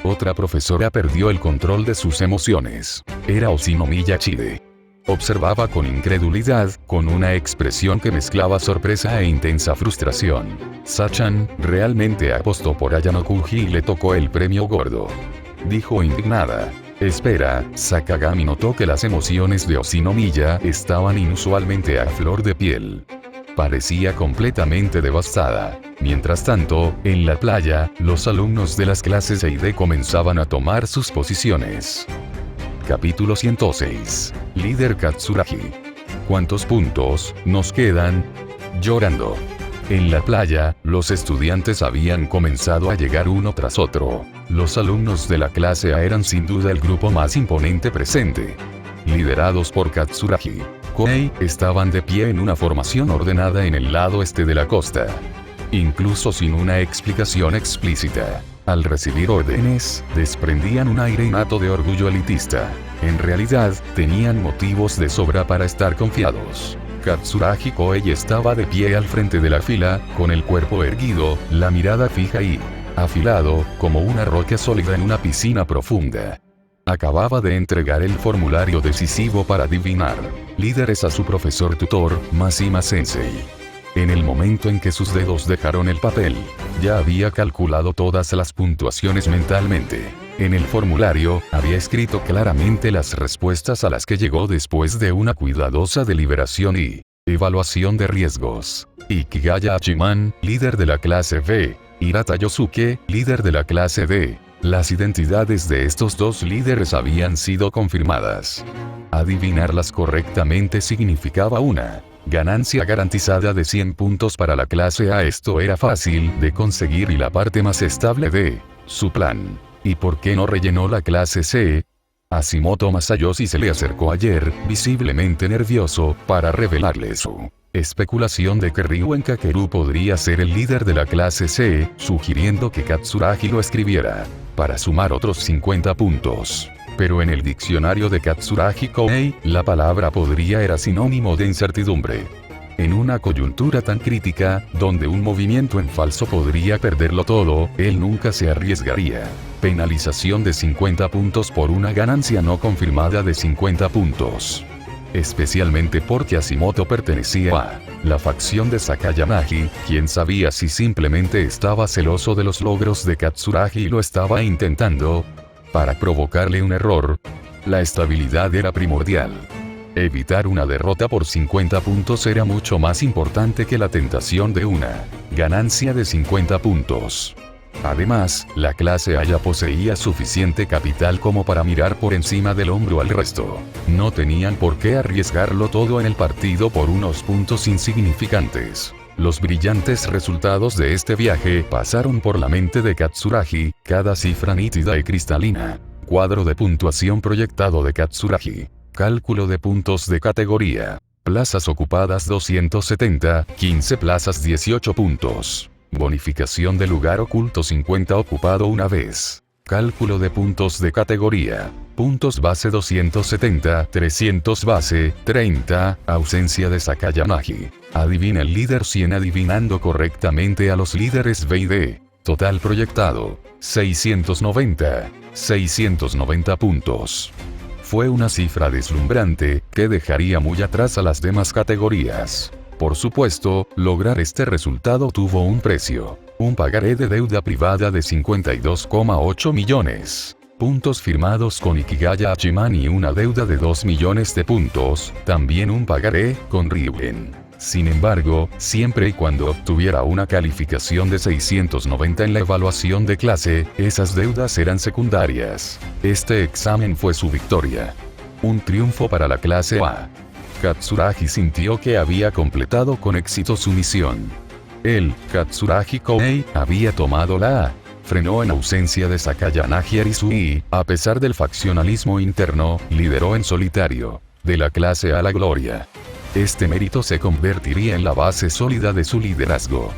Otra profesora perdió el control de sus emociones. Era Oshinomiya Chide. Observaba con incredulidad, con una expresión que mezclaba sorpresa e intensa frustración. Sachan realmente apostó por Ayanokuji y le tocó el premio gordo. Dijo indignada. Espera, Sakagami notó que las emociones de Oshinomiya estaban inusualmente a flor de piel. Parecía completamente devastada. Mientras tanto, en la playa, los alumnos de las clases A y D comenzaban a tomar sus posiciones. Capítulo 106. Líder Katsuragi. ¿Cuántos puntos nos quedan? Llorando. En la playa, los estudiantes habían comenzado a llegar uno tras otro. Los alumnos de la clase A eran sin duda el grupo más imponente presente. Liderados por Katsuragi, Koei estaban de pie en una formación ordenada en el lado este de la costa. Incluso sin una explicación explícita. Al recibir órdenes, desprendían un aire innato de orgullo elitista. En realidad, tenían motivos de sobra para estar confiados. Katsuragi Koei estaba de pie al frente de la fila, con el cuerpo erguido, la mirada fija y afilado, como una roca sólida en una piscina profunda. Acababa de entregar el formulario decisivo para adivinar líderes a su profesor tutor, Mashima Sensei. En el momento en que sus dedos dejaron el papel, ya había calculado todas las puntuaciones mentalmente. En el formulario, había escrito claramente las respuestas a las que llegó después de una cuidadosa deliberación y evaluación de riesgos. Ikigaya Hachiman, líder de la clase B, Hirata Yosuke, líder de la clase D. Las identidades de estos dos líderes habían sido confirmadas. Adivinarlas correctamente significaba una ganancia garantizada de 100 puntos para la clase A. Esto era fácil de conseguir y la parte más estable de su plan. ¿Y por qué no rellenó la clase C? Hashimoto Masayoshi se le acercó ayer, visiblemente nervioso, para revelarle su especulación de que Ryuen Kakeru podría ser el líder de la clase C, sugiriendo que Katsuragi lo escribiera, para sumar otros 50 puntos. Pero en el diccionario de Katsuragi Koei, la palabra podría era sinónimo de incertidumbre. En una coyuntura tan crítica, donde un movimiento en falso podría perderlo todo, él nunca se arriesgaría. Penalización de 50 puntos por una ganancia no confirmada de 50 puntos. Especialmente porque Hashimoto pertenecía a la facción de Sakayanagi, quien sabía si simplemente estaba celoso de los logros de Katsuragi y lo estaba intentando para provocarle un error. La estabilidad era primordial. Evitar una derrota por 50 puntos era mucho más importante que la tentación de una ganancia de 50 puntos. Además, la clase A ya poseía suficiente capital como para mirar por encima del hombro al resto. No tenían por qué arriesgarlo todo en el partido por unos puntos insignificantes. Los brillantes resultados de este viaje pasaron por la mente de Katsuragi, cada cifra nítida y cristalina. Cuadro de puntuación proyectado de Katsuragi. Cálculo de puntos de categoría. Plazas ocupadas 270, 15 plazas 18 puntos. Bonificación de lugar oculto 50 ocupado una vez. Cálculo de puntos de categoría. Puntos base 270, 300 base, 30, ausencia de Sakayanagi. Adivina el líder 100 adivinando correctamente a los líderes B y D. Total proyectado, 690. 690 puntos. Fue una cifra deslumbrante, que dejaría muy atrás a las demás categorías. Por supuesto, lograr este resultado tuvo un precio. Un pagaré de deuda privada de 52,8 millones. Puntos firmados con Ikigaya Hachiman y una deuda de 2 millones de puntos, también un pagaré con Ryugen. Sin embargo, siempre y cuando obtuviera una calificación de 690 en la evaluación de clase, esas deudas eran secundarias. Este examen fue su victoria. Un triunfo para la clase A. Katsuragi sintió que había completado con éxito su misión. Él, Katsuragi Koei, había tomado la A. Frenó en ausencia de Sakayanagi Arizui, a pesar del faccionalismo interno, lideró en solitario. De la clase A a la gloria. Este mérito se convertiría en la base sólida de su liderazgo.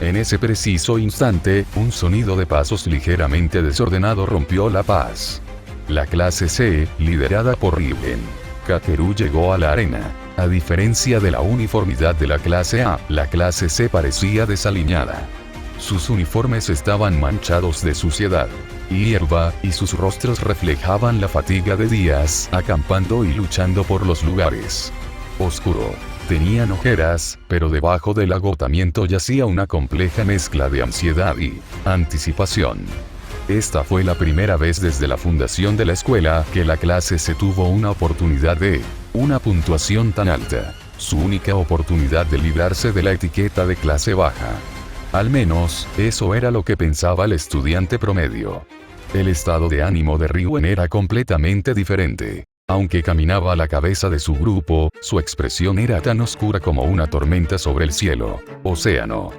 En ese preciso instante, un sonido de pasos ligeramente desordenado rompió la paz. La clase C, liderada por Ryugen Kakeru, llegó a la arena. A diferencia de la uniformidad de la clase A, la clase C parecía desaliñada. Sus uniformes estaban manchados de suciedad y hierba, y sus rostros reflejaban la fatiga de días acampando y luchando por los lugares. Oscuro. Tenían ojeras, pero debajo del agotamiento yacía una compleja mezcla de ansiedad y anticipación. Esta fue la primera vez desde la fundación de la escuela que la clase C tuvo una oportunidad de una puntuación tan alta. Su única oportunidad de librarse de la etiqueta de clase baja. Al menos, eso era lo que pensaba el estudiante promedio. El estado de ánimo de Ryugen era completamente diferente. Aunque caminaba a la cabeza de su grupo, su expresión era tan oscura como una tormenta sobre el cielo, océano.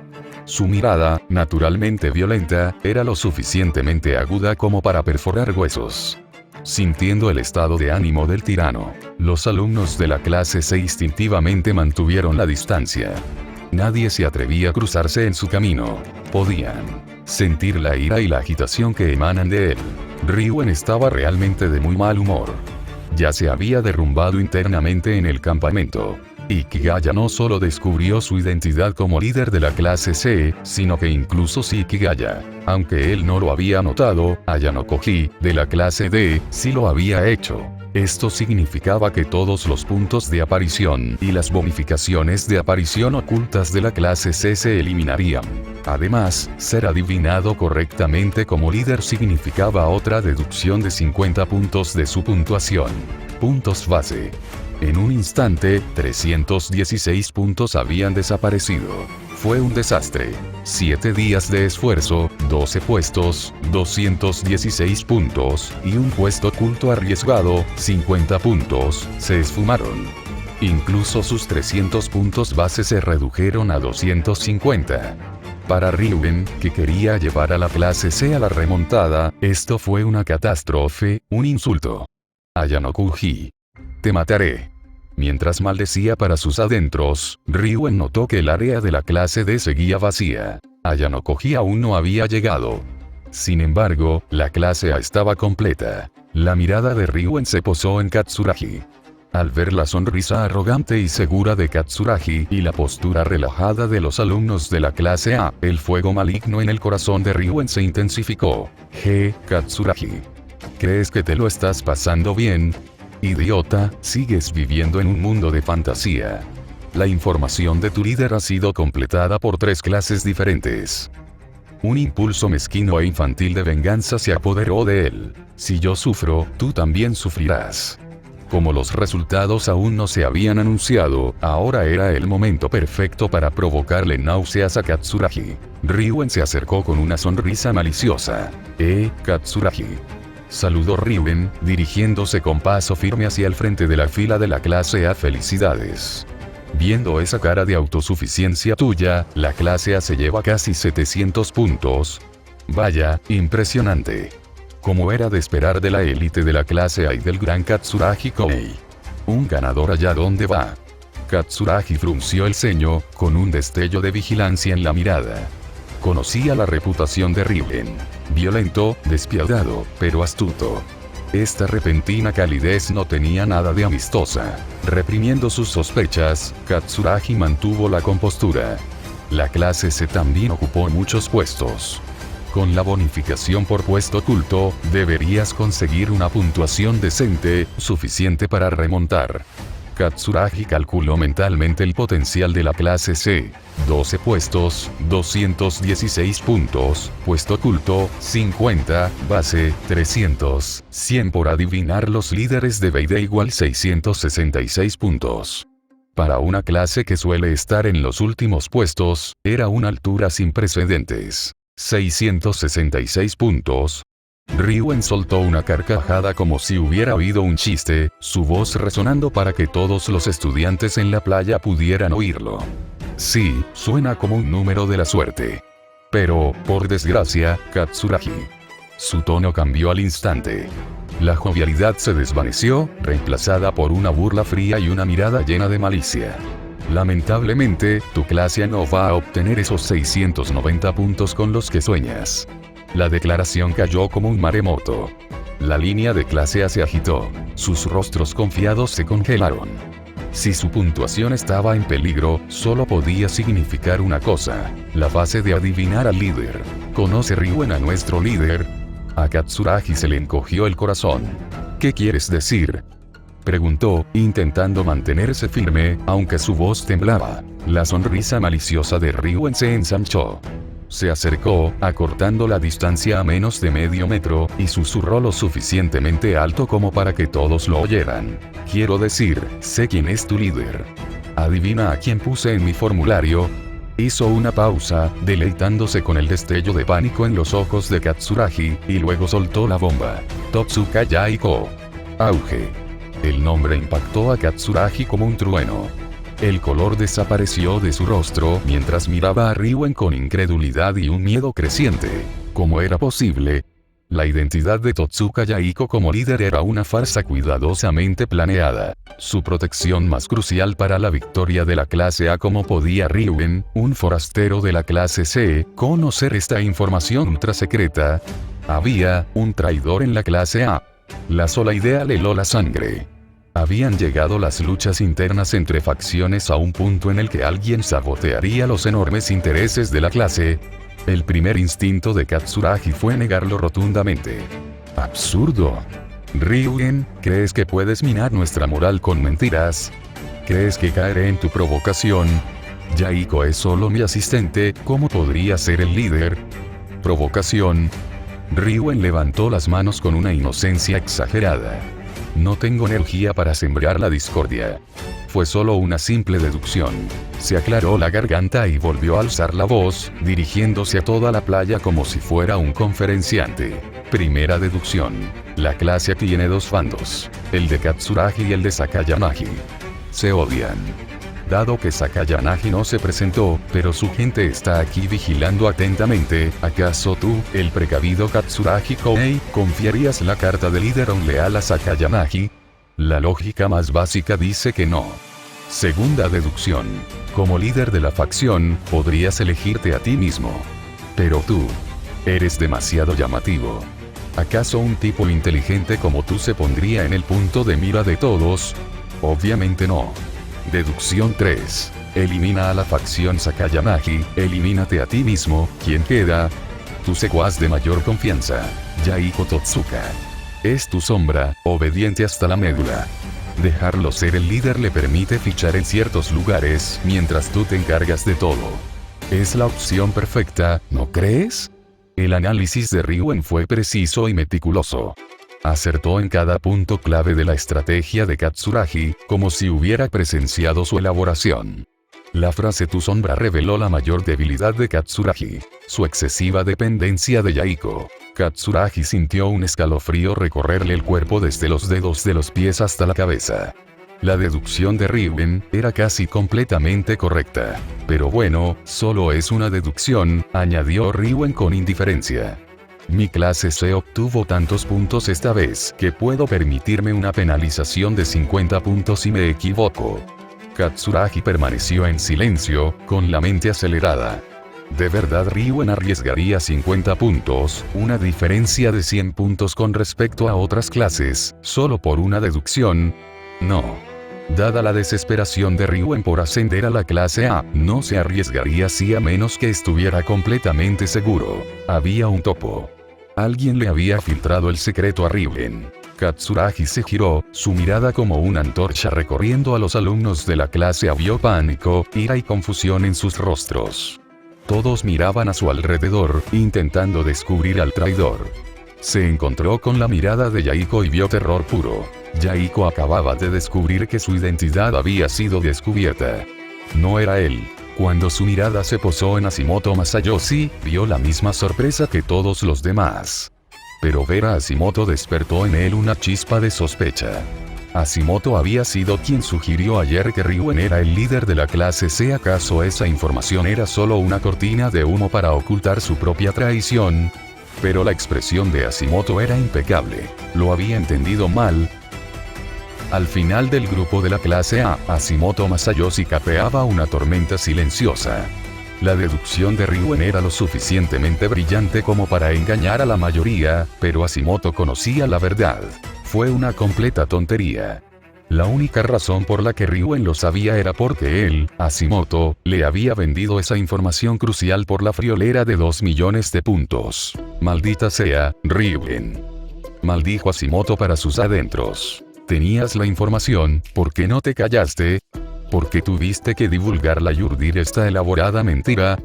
Su mirada, naturalmente violenta, era lo suficientemente aguda como para perforar huesos. Sintiendo el estado de ánimo del tirano, los alumnos de la clase C instintivamente mantuvieron la distancia. Nadie se atrevía a cruzarse en su camino. Podían sentir la ira y la agitación que emanan de él. Ryugen estaba realmente de muy mal humor. Ya se había derrumbado internamente en el campamento. Ikigaya no solo descubrió su identidad como líder de la clase C, sino que incluso Ikigaya, aunque él no lo había notado, Ayano Koji, de la clase D, sí lo había hecho. Esto significaba que todos los puntos de aparición y las bonificaciones de aparición ocultas de la clase C se eliminarían. Además, ser adivinado correctamente como líder significaba otra deducción de 50 puntos de su puntuación. Puntos base. En un instante, 316 puntos habían desaparecido. Fue un desastre. 7 días de esfuerzo, 12 puestos, 216 puntos, y un puesto oculto arriesgado, 50 puntos, se esfumaron. Incluso sus 300 puntos base se redujeron a 250. Para Ryugen, que quería llevar a la clase C a la remontada, esto fue una catástrofe, un insulto. Ayano Koji. Te mataré. Mientras maldecía para sus adentros, Ryugen notó que el área de la clase D seguía vacía. Ayano Koji aún no había llegado. Sin embargo, la clase A estaba completa. La mirada de Ryugen se posó en Katsuragi. Al ver la sonrisa arrogante y segura de Katsuragi y la postura relajada de los alumnos de la clase A, el fuego maligno en el corazón de Ryugen se intensificó. Katsuragi. ¿Crees que te lo estás pasando bien? Idiota, sigues viviendo en un mundo de fantasía. La información de tu líder ha sido completada por 3 clases diferentes. Un impulso mezquino e infantil de venganza se apoderó de él. Si yo sufro, tú también sufrirás. Como los resultados aún no se habían anunciado, ahora era el momento perfecto para provocarle náuseas a Katsuragi. Ryuen se acercó con una sonrisa maliciosa. Katsuragi. Saludó Ryuen, dirigiéndose con paso firme hacia el frente de la fila de la clase A. Felicidades. Viendo esa cara de autosuficiencia tuya, la clase A se lleva casi 700 puntos. Vaya, impresionante. Como era de esperar de la élite de la clase A y del gran Katsuragi Koei. Un ganador allá donde va. Katsuragi frunció el ceño, con un destello de vigilancia en la mirada. Conocía la reputación de Ryuen. Violento, despiadado, pero astuto. Esta repentina calidez no tenía nada de amistosa. Reprimiendo sus sospechas, Katsuragi mantuvo la compostura. La clase C también ocupó muchos puestos. Con la bonificación por puesto oculto, deberías conseguir una puntuación decente, suficiente para remontar. Katsuragi calculó mentalmente el potencial de la clase C. 12 puestos, 216 puntos, puesto oculto, 50, base, 300, 100 por adivinar los líderes de Beide igual 666 puntos. Para una clase que suele estar en los últimos puestos, era una altura sin precedentes. 666 puntos. Ryuen soltó una carcajada como si hubiera oído un chiste, su voz resonando para que todos los estudiantes en la playa pudieran oírlo. Sí, suena como un número de la suerte. Pero, por desgracia, Katsuragi. Su tono cambió al instante. La jovialidad se desvaneció, reemplazada por una burla fría y una mirada llena de malicia. Lamentablemente, tu clase no va a obtener esos 690 puntos con los que sueñas. La declaración cayó como un maremoto. La línea de clase A se agitó. Sus rostros confiados se congelaron. Si su puntuación estaba en peligro, solo podía significar una cosa: la fase de adivinar al líder. ¿Conoce Ryuen a nuestro líder? A Katsuragi se le encogió el corazón. ¿Qué quieres decir?, preguntó, intentando mantenerse firme, aunque su voz temblaba. La sonrisa maliciosa de Ryuen se ensanchó. Se acercó, acortando la distancia a menos de medio metro, y susurró lo suficientemente alto como para que todos lo oyeran. Quiero decir, sé quién es tu líder. ¿Adivina a quién puse en mi formulario? Hizo una pausa, deleitándose con el destello de pánico en los ojos de Katsuragi, y luego soltó la bomba. Totsuka Yaiko. Auge. El nombre impactó a Katsuragi como un trueno. El color desapareció de su rostro mientras miraba a Ryuen con incredulidad y un miedo creciente. ¿Cómo era posible? La identidad de Totsuka Yaiko como líder era una farsa cuidadosamente planeada. Su protección más crucial para la victoria de la clase A. ¿Cómo podía Ryuen, un forastero de la clase C, conocer esta información ultra secreta? Había un traidor en la clase A. La sola idea le heló la sangre. Habían llegado las luchas internas entre facciones a un punto en el que alguien sabotearía los enormes intereses de la clase. El primer instinto de Katsuragi fue negarlo rotundamente. Absurdo. Ryuen, ¿crees que puedes minar nuestra moral con mentiras? ¿Crees que caeré en tu provocación? Yaiko es solo mi asistente, ¿cómo podría ser el líder? ¿Provocación? Ryuen levantó las manos con una inocencia exagerada. No tengo energía para sembrar la discordia. Fue solo una simple deducción. Se aclaró la garganta y volvió a alzar la voz, dirigiéndose a toda la playa como si fuera un conferenciante. Primera deducción. La clase tiene dos bandos. El de Katsuragi y el de Sakayanagi. Se odian. Dado que Sakayanagi no se presentó, pero su gente está aquí vigilando atentamente, ¿acaso tú, el precavido Katsuragi Koei, confiarías la carta de líder a un leal a Sakayanagi? La lógica más básica dice que no. Segunda deducción. Como líder de la facción, podrías elegirte a ti mismo. Pero tú eres demasiado llamativo. ¿Acaso un tipo inteligente como tú se pondría en el punto de mira de todos? Obviamente no. Deducción 3. Elimina a la facción Sakayanagi, elimínate a ti mismo. ¿Quién queda? Tu secuaz de mayor confianza, Yaiko Totsuka. Es tu sombra, obediente hasta la médula. Dejarlo ser el líder le permite fichar en ciertos lugares, mientras tú te encargas de todo. Es la opción perfecta, ¿no crees? El análisis de Ryuen fue preciso y meticuloso. Acertó en cada punto clave de la estrategia de Katsuragi, como si hubiera presenciado su elaboración. La frase "tu sombra" reveló la mayor debilidad de Katsuragi: su excesiva dependencia de Yaiko. Katsuragi sintió un escalofrío recorrerle el cuerpo desde los dedos de los pies hasta la cabeza. La deducción de Ryugen era casi completamente correcta. Pero bueno, solo es una deducción, añadió Ryugen con indiferencia. Mi clase C obtuvo tantos puntos esta vez que puedo permitirme una penalización de 50 puntos si me equivoco. Katsuragi permaneció en silencio, con la mente acelerada. ¿De verdad Ryugen arriesgaría 50 puntos, una diferencia de 100 puntos con respecto a otras clases, solo por una deducción? No. Dada la desesperación de Ryugen por ascender a la clase A, no se arriesgaría así a menos que estuviera completamente seguro. Había un topo. Alguien le había filtrado el secreto a Ryugen. Katsuragi se giró, su mirada como una antorcha recorriendo a los alumnos de la clase A. Vio pánico, ira y confusión en sus rostros. Todos miraban a su alrededor, intentando descubrir al traidor. Se encontró con la mirada de Yaiko y vio terror puro. Yaiko acababa de descubrir que su identidad había sido descubierta. No era él. Cuando su mirada se posó en Hashimoto Masayoshi, vio la misma sorpresa que todos los demás. Pero ver a Hashimoto despertó en él una chispa de sospecha. Hashimoto había sido quien sugirió ayer que Ryugen era el líder de la clase C. ¿Acaso esa información era solo una cortina de humo para ocultar su propia traición? Pero la expresión de Hashimoto era impecable. ¿Lo había entendido mal? Al final del grupo de la clase A, Hashimoto Masayoshi capeaba una tormenta silenciosa. La deducción de Ryugen era lo suficientemente brillante como para engañar a la mayoría, pero Hashimoto conocía la verdad. Fue una completa tontería. La única razón por la que Ryugen lo sabía era porque él, Hashimoto, le había vendido esa información crucial por la friolera de 2 millones de puntos. Maldita sea, Ryugen. Maldijo Hashimoto para sus adentros. Tenías la información, ¿por qué no te callaste? ¿Por qué tuviste que divulgarla y urdir esta elaborada mentira?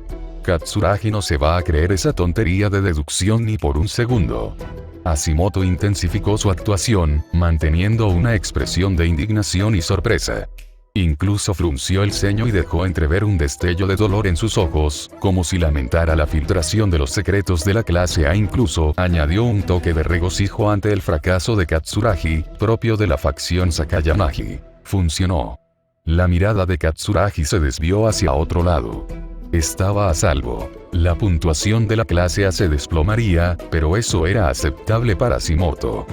Katsuragi no se va a creer esa tontería de deducción ni por un segundo. Hashimoto intensificó su actuación, manteniendo una expresión de indignación y sorpresa. Incluso frunció el ceño y dejó entrever un destello de dolor en sus ojos, como si lamentara la filtración de los secretos de la clase A. Incluso añadió un toque de regocijo ante el fracaso de Katsuragi, propio de la facción Sakayamagi. Funcionó. La mirada de Katsuragi se desvió hacia otro lado. Estaba a salvo. La puntuación de la clase A se desplomaría, pero eso era aceptable para Hashimoto.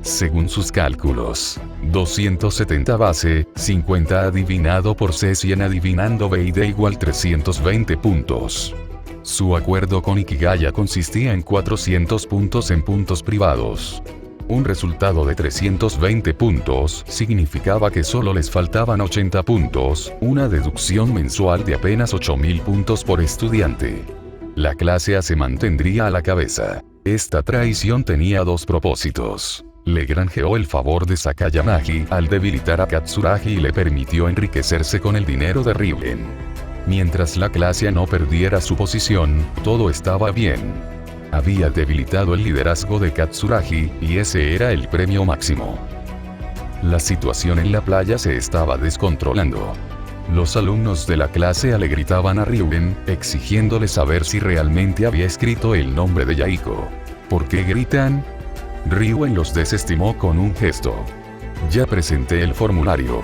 Según sus cálculos, 270 base, 50 adivinado por C, 100 adivinando B y D igual 320 puntos. Su acuerdo con Ikigaya consistía en 400 puntos en puntos privados. Un resultado de 320 puntos significaba que solo les faltaban 80 puntos, una deducción mensual de apenas 8.000 puntos por estudiante. La clase A se mantendría a la cabeza. Esta traición tenía dos propósitos. Le granjeó el favor de Sakayamagi al debilitar a Katsuragi y le permitió enriquecerse con el dinero de Ryugen. Mientras la clase A no perdiera su posición, todo estaba bien. Había debilitado el liderazgo de Katsuragi, y ese era el premio máximo. La situación en la playa se estaba descontrolando. Los alumnos de la clase A le gritaban a Ryugen, exigiéndole saber si realmente había escrito el nombre de Yaiko. ¿Por qué gritan? Ryugen los desestimó con un gesto. Ya presenté el formulario.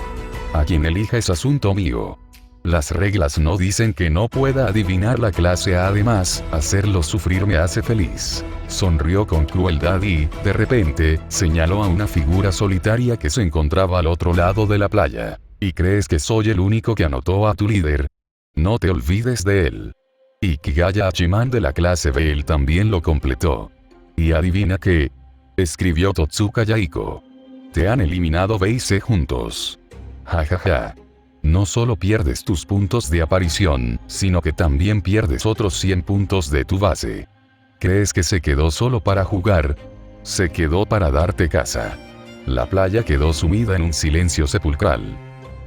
A quien elija es asunto mío. Las reglas no dicen que no pueda adivinar la clase A. Además, hacerlo sufrir me hace feliz. Sonrió con crueldad y, de repente, señaló a una figura solitaria que se encontraba al otro lado de la playa. ¿Y crees que soy el único que anotó a tu líder? No te olvides de él. Ikigaya Hachiman de la clase B, él también lo completó. ¿Y adivina qué? Escribió Totsuka Yaiko. Te han eliminado B y C juntos. Jajaja. No solo pierdes tus puntos de aparición, sino que también pierdes otros 100 puntos de tu base. ¿Crees que se quedó solo para jugar? Se quedó para darte caza. La playa quedó sumida en un silencio sepulcral.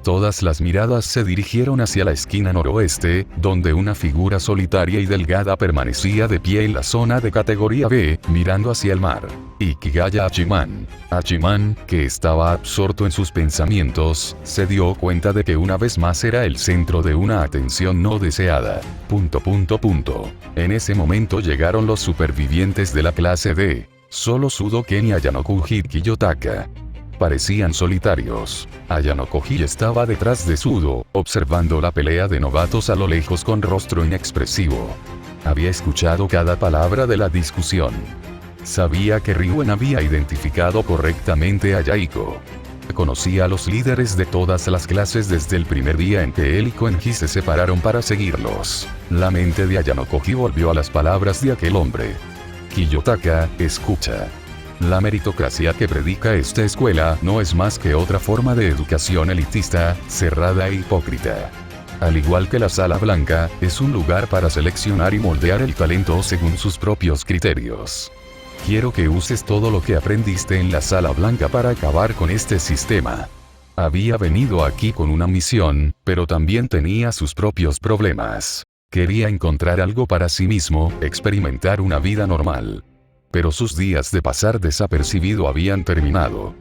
Todas las miradas se dirigieron hacia la esquina noroeste, donde una figura solitaria y delgada permanecía de pie en la zona de categoría B, mirando hacia el mar. Ikigaya Hachiman. Hachiman, que estaba absorto en sus pensamientos, se dio cuenta de que una vez más era el centro de una atención no deseada. En ese momento llegaron los supervivientes de la clase D. Solo Sudoken y Ayanokoji Kiyotaka parecían solitarios. Ayanokoji estaba detrás de Sudo, observando la pelea de novatos a lo lejos con rostro inexpresivo. Había escuchado cada palabra de la discusión. Sabía que Ryuen había identificado correctamente a Yaiko. Conocía a los líderes de todas las clases desde el primer día en que él y Koenji se separaron para seguirlos. La mente de Ayanokoji volvió a las palabras de aquel hombre. Kiyotaka, escucha. La meritocracia que predica esta escuela no es más que otra forma de educación elitista, cerrada e hipócrita. Al igual que la Sala Blanca, es un lugar para seleccionar y moldear el talento según sus propios criterios. Quiero que uses todo lo que aprendiste en la Sala Blanca para acabar con este sistema. Había venido aquí con una misión, pero también tenía sus propios problemas. Quería encontrar algo para sí mismo, experimentar una vida normal. Pero sus días de pasar desapercibido habían terminado.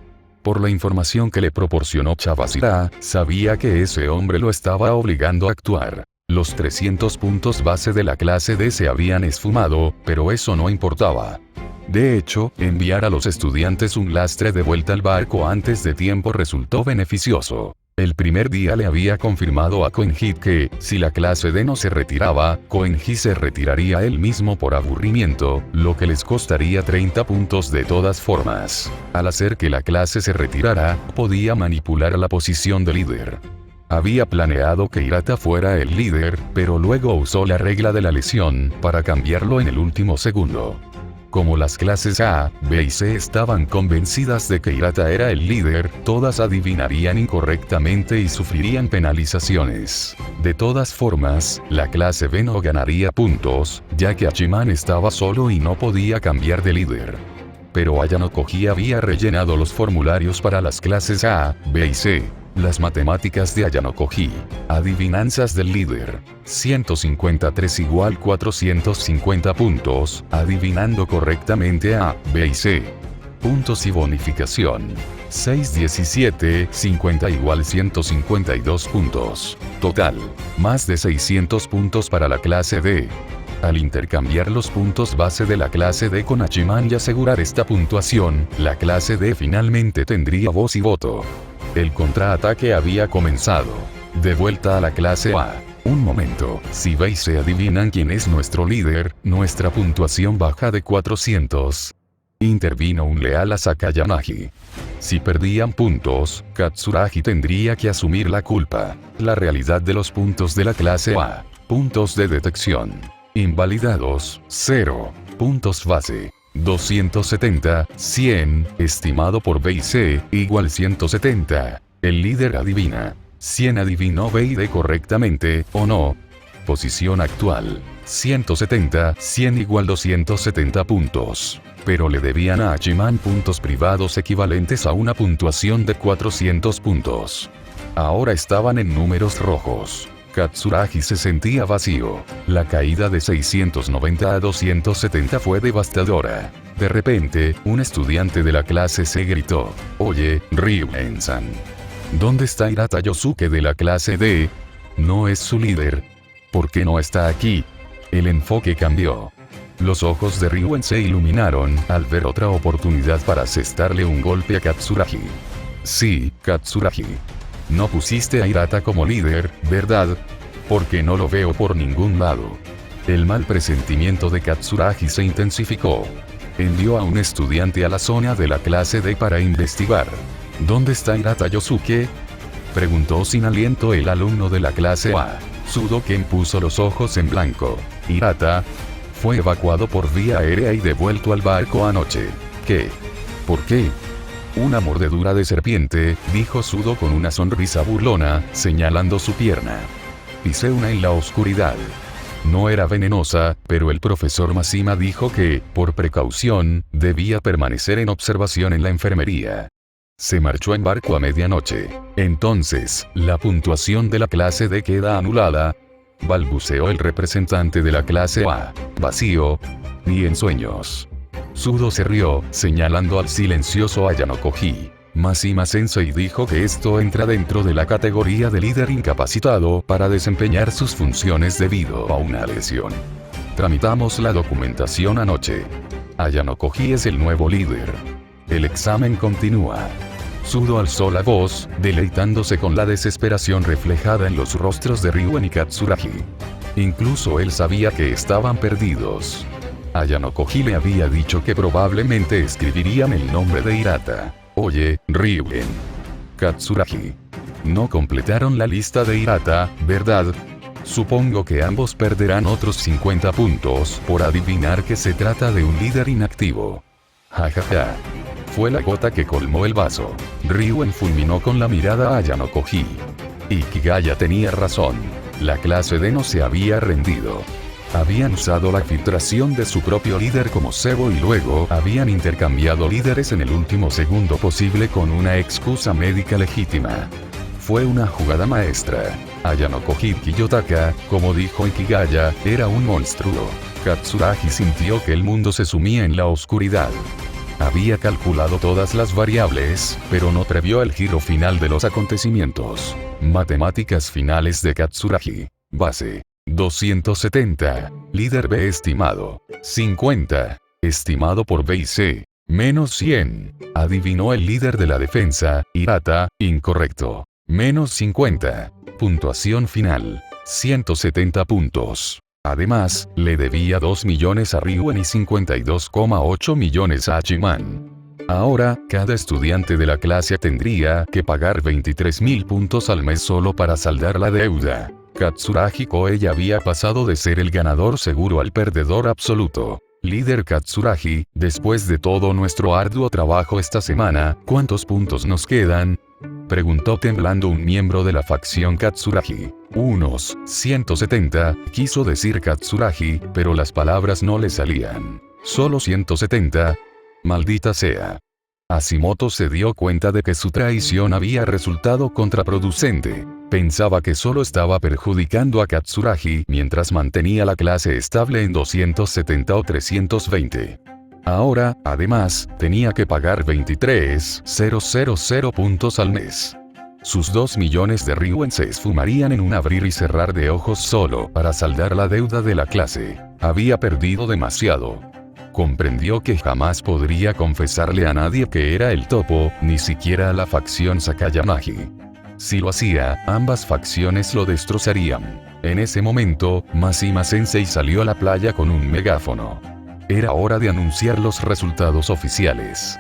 Por la información que le proporcionó Chavasira, sabía que ese hombre lo estaba obligando a actuar. Los 300 puntos base de la clase D se habían esfumado, pero eso no importaba. De hecho, enviar a los estudiantes un lastre de vuelta al barco antes de tiempo resultó beneficioso. El primer día le había confirmado a Koenji que, si la clase D no se retiraba, Koenji se retiraría él mismo por aburrimiento, lo que les costaría 30 puntos de todas formas. Al hacer que la clase se retirara, podía manipular la posición de líder. Había planeado que Hirata fuera el líder, pero luego usó la regla de la lesión para cambiarlo en el último segundo. Como las clases A, B y C estaban convencidas de que Hirata era el líder, todas adivinarían incorrectamente y sufrirían penalizaciones. De todas formas, la clase B no ganaría puntos, ya que Hachiman estaba solo y no podía cambiar de líder. Pero Ayanokoji había rellenado los formularios para las clases A, B y C. Las matemáticas de Ayanokoji. Adivinanzas del líder. 153 igual 450 puntos, adivinando correctamente A, B y C. Puntos y bonificación. 617, 50 igual 152 puntos. Total. Más de 600 puntos para la clase D. Al intercambiar los puntos base de la clase D con Hachiman y asegurar esta puntuación, la clase D finalmente tendría voz y voto. El contraataque había comenzado. De vuelta a la clase A. Un momento, si B y C adivinan quién es nuestro líder, nuestra puntuación baja de 400. Intervino un leal a Sakayanagi. Si perdían puntos, Katsuragi tendría que asumir la culpa. La realidad de los puntos de la clase A. Puntos de detección. Invalidados, 0. Puntos base. 270, 100, estimado por B y C, igual 170. El líder adivina. 100 adivinó B y D correctamente, ¿o no? Posición actual. 170, 100 igual 270 puntos. Pero le debían a Hachiman puntos privados equivalentes a una puntuación de 400 puntos. Ahora estaban en números rojos. Katsuragi se sentía vacío. La caída de 690 a 270 fue devastadora. De repente, un estudiante de la clase C gritó: «Oye, Ryuen-san. ¿Dónde está Hirata Yosuke de la clase D? No es su líder. ¿Por qué no está aquí?» El enfoque cambió. Los ojos de Ryuen se iluminaron al ver otra oportunidad para asestarle un golpe a Katsuragi. «Sí, Katsuragi. No pusiste a Hirata como líder, ¿verdad? Porque no lo veo por ningún lado». El mal presentimiento de Katsuragi se intensificó. Envió a un estudiante a la zona de la clase D para investigar. «¿Dónde está Hirata Yosuke?», preguntó sin aliento el alumno de la clase A. Sudoken puso los ojos en blanco. «Hirata fue evacuado por vía aérea y devuelto al barco anoche». «¿Qué? ¿Por qué?». «Una mordedura de serpiente», dijo Sudo con una sonrisa burlona, señalando su pierna. «Pisé una en la oscuridad. No era venenosa, pero el profesor Mashima dijo que, por precaución, debía permanecer en observación en la enfermería». Se marchó en barco a medianoche. Entonces, la puntuación de la clase D queda anulada, balbuceó el representante de la clase A. Vacío. Ni en sueños. Sudo se rió, señalando al silencioso Ayano Koji. Mashima Sensei dijo que esto entra dentro de la categoría de líder incapacitado para desempeñar sus funciones debido a una lesión. Tramitamos la documentación anoche. Ayano Koji es el nuevo líder. El examen continúa. Sudo alzó la voz, deleitándose con la desesperación reflejada en los rostros de Ryuen y Katsuragi. Incluso él sabía que estaban perdidos. Ayano Koji le había dicho que probablemente escribirían el nombre de Hirata. Oye, Ryuen. Katsuragi. No completaron la lista de Hirata, ¿verdad? Supongo que ambos perderán otros 50 puntos por adivinar que se trata de un líder inactivo. Jajaja. Fue la gota que colmó el vaso. Ryuen fulminó con la mirada a Ayano Koji. Y Kigaya tenía razón. La clase D no se había rendido. Habían usado la filtración de su propio líder como cebo y luego habían intercambiado líderes en el último segundo posible con una excusa médica legítima. Fue una jugada maestra. Ayano Koji Kiyotaka, como dijo Kigaya, era un monstruo. Katsuragi sintió que el mundo se sumía en la oscuridad. Había calculado todas las variables, pero no previó el giro final de los acontecimientos. Matemáticas finales de Katsuragi. Base. 270. Líder B estimado. 50. Estimado por B y C. Menos 100. Adivinó el líder de la defensa, Hirata, incorrecto. Menos 50. Puntuación final. 170 puntos. Además, le debía 2 millones a Ryuen y 52,8 millones a Hachiman. Ahora, cada estudiante de la clase tendría que pagar 23.000 puntos al mes solo para saldar la deuda. Katsuragi Koei había pasado de ser el ganador seguro al perdedor absoluto. Líder Katsuragi, después de todo nuestro arduo trabajo esta semana, ¿cuántos puntos nos quedan?, preguntó temblando un miembro de la facción Katsuragi. Unos 170, quiso decir Katsuragi, pero las palabras no le salían. Solo 170. Maldita sea. Hashimoto se dio cuenta de que su traición había resultado contraproducente. Pensaba que solo estaba perjudicando a Katsuragi mientras mantenía la clase estable en 270 o 320. Ahora, además, tenía que pagar 23.000 puntos al mes. Sus 2 millones de Ryuen se esfumarían en un abrir y cerrar de ojos solo para saldar la deuda de la clase. Había perdido demasiado. Comprendió que jamás podría confesarle a nadie que era el topo, ni siquiera a la facción Sakayamagi. Si lo hacía, ambas facciones lo destrozarían. En ese momento, Mashima Sensei salió a la playa con un megáfono. Era hora de anunciar los resultados oficiales.